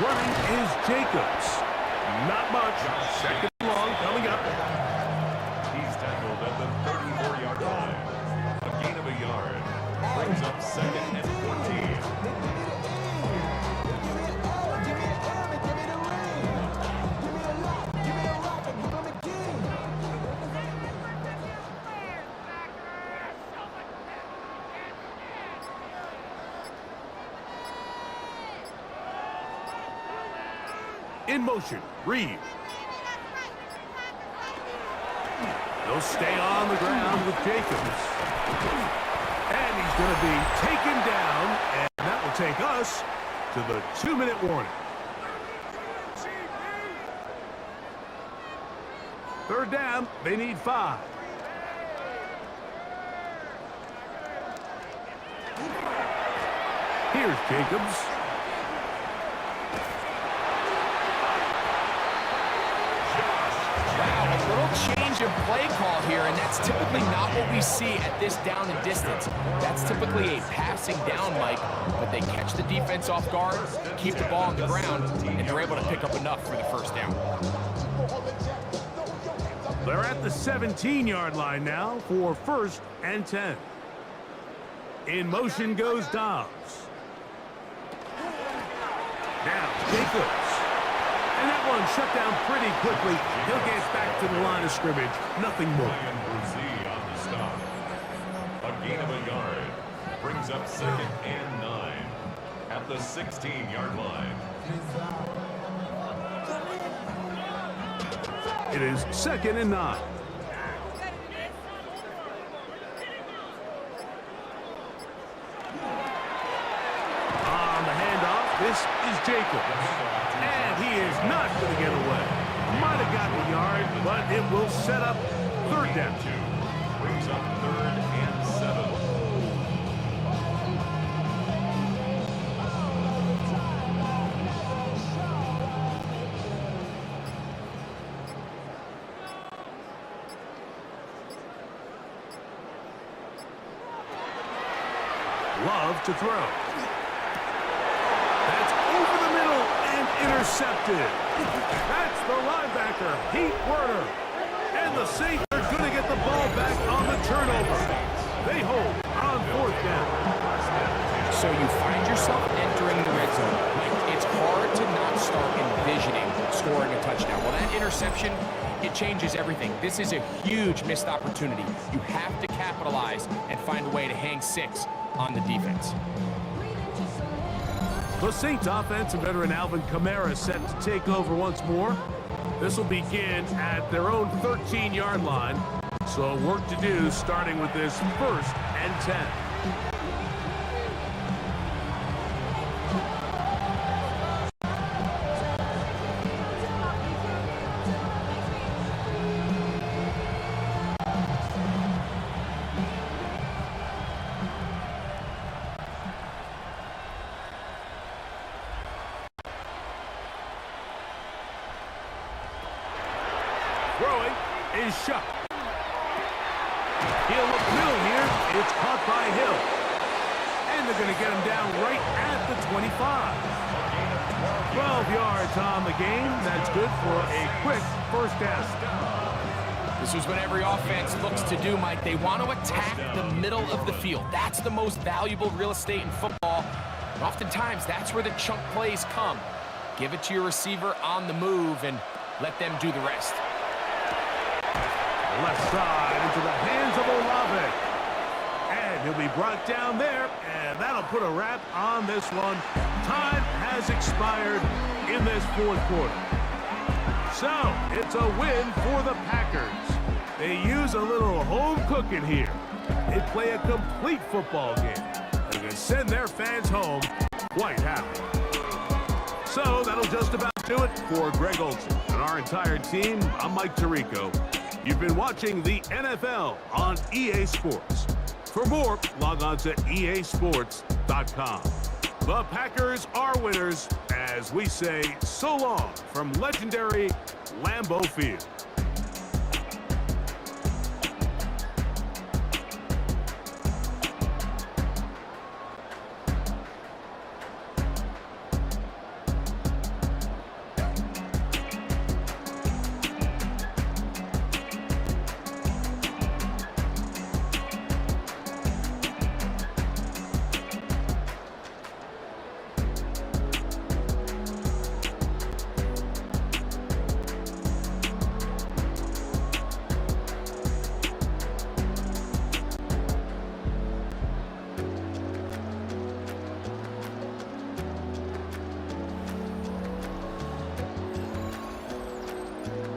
Running is Jacobs. Not much. 2nd and long coming up. He's tackled at the 34-yard line. A gain of a yard. Brings up 2nd and 14. In motion, Reed. They'll stay on the ground with Jacobs. And he's going to be taken down, and that will take us to the 2-minute warning. 3rd down, they need 5. Here's Jacobs. Change of play call here, and that's typically not what we see at this down and distance. That's typically a passing down, Mike, but they catch the defense off guard, keep the ball on the ground, and they're able to pick up enough for the 1st down. They're at the 17-yard line now for 1st and 10. In motion goes Dobbs. Now, Jacobs. And that one shut down pretty quickly. He'll get back to the line of scrimmage. Nothing more. Ryan Brzee on the stop. A gain of a yard. Brings up 2nd and 9 at the 16-yard line. It is 2nd and 9. On the handoff, this is Jacobs. And he is not going to get away. Might have gotten a yard, but it will set up 3rd down. Brings up 3rd and 7. Love to throw. That's over the middle and intercepted. That's the linebacker, Pete Werner. And the Saints are going to get the ball back on the turnover. They hold on 4th down. So you find yourself entering the red zone. It's hard to not start envisioning scoring a touchdown. Well, that interception, it changes everything. This is a huge missed opportunity. You have to capitalize and find a way to hang 6 on the defense. The Saints offense and veteran Alvin Kamara set to take over once more. This will begin at their own 13-yard line. So work to do starting with this 1st and 10. Throwing is shot. He'll look middle here. It's caught by Hill. And they're going to get him down right at the 25. 12 yards on the game. That's good for a quick 1st down. This is what every offense looks to do, Mike. They want to attack the middle of the field. That's the most valuable real estate in football. And oftentimes, that's where the chunk plays come. Give it to your receiver on the move and let them do the rest. Left side into the hands of Olave. And he'll be brought down there, and that'll put a wrap on this one. Time has expired in this 4th quarter. So, it's a win for the Packers. They use a little home cooking here. They play a complete football game. They can send their fans home quite happy. So, that'll just about do it for Greg Olsen and our entire team. I'm Mike Tirico. You've been watching the NFL on EA Sports. For more, log on to easports.com. The Packers are winners as we say so long from legendary Lambeau Field.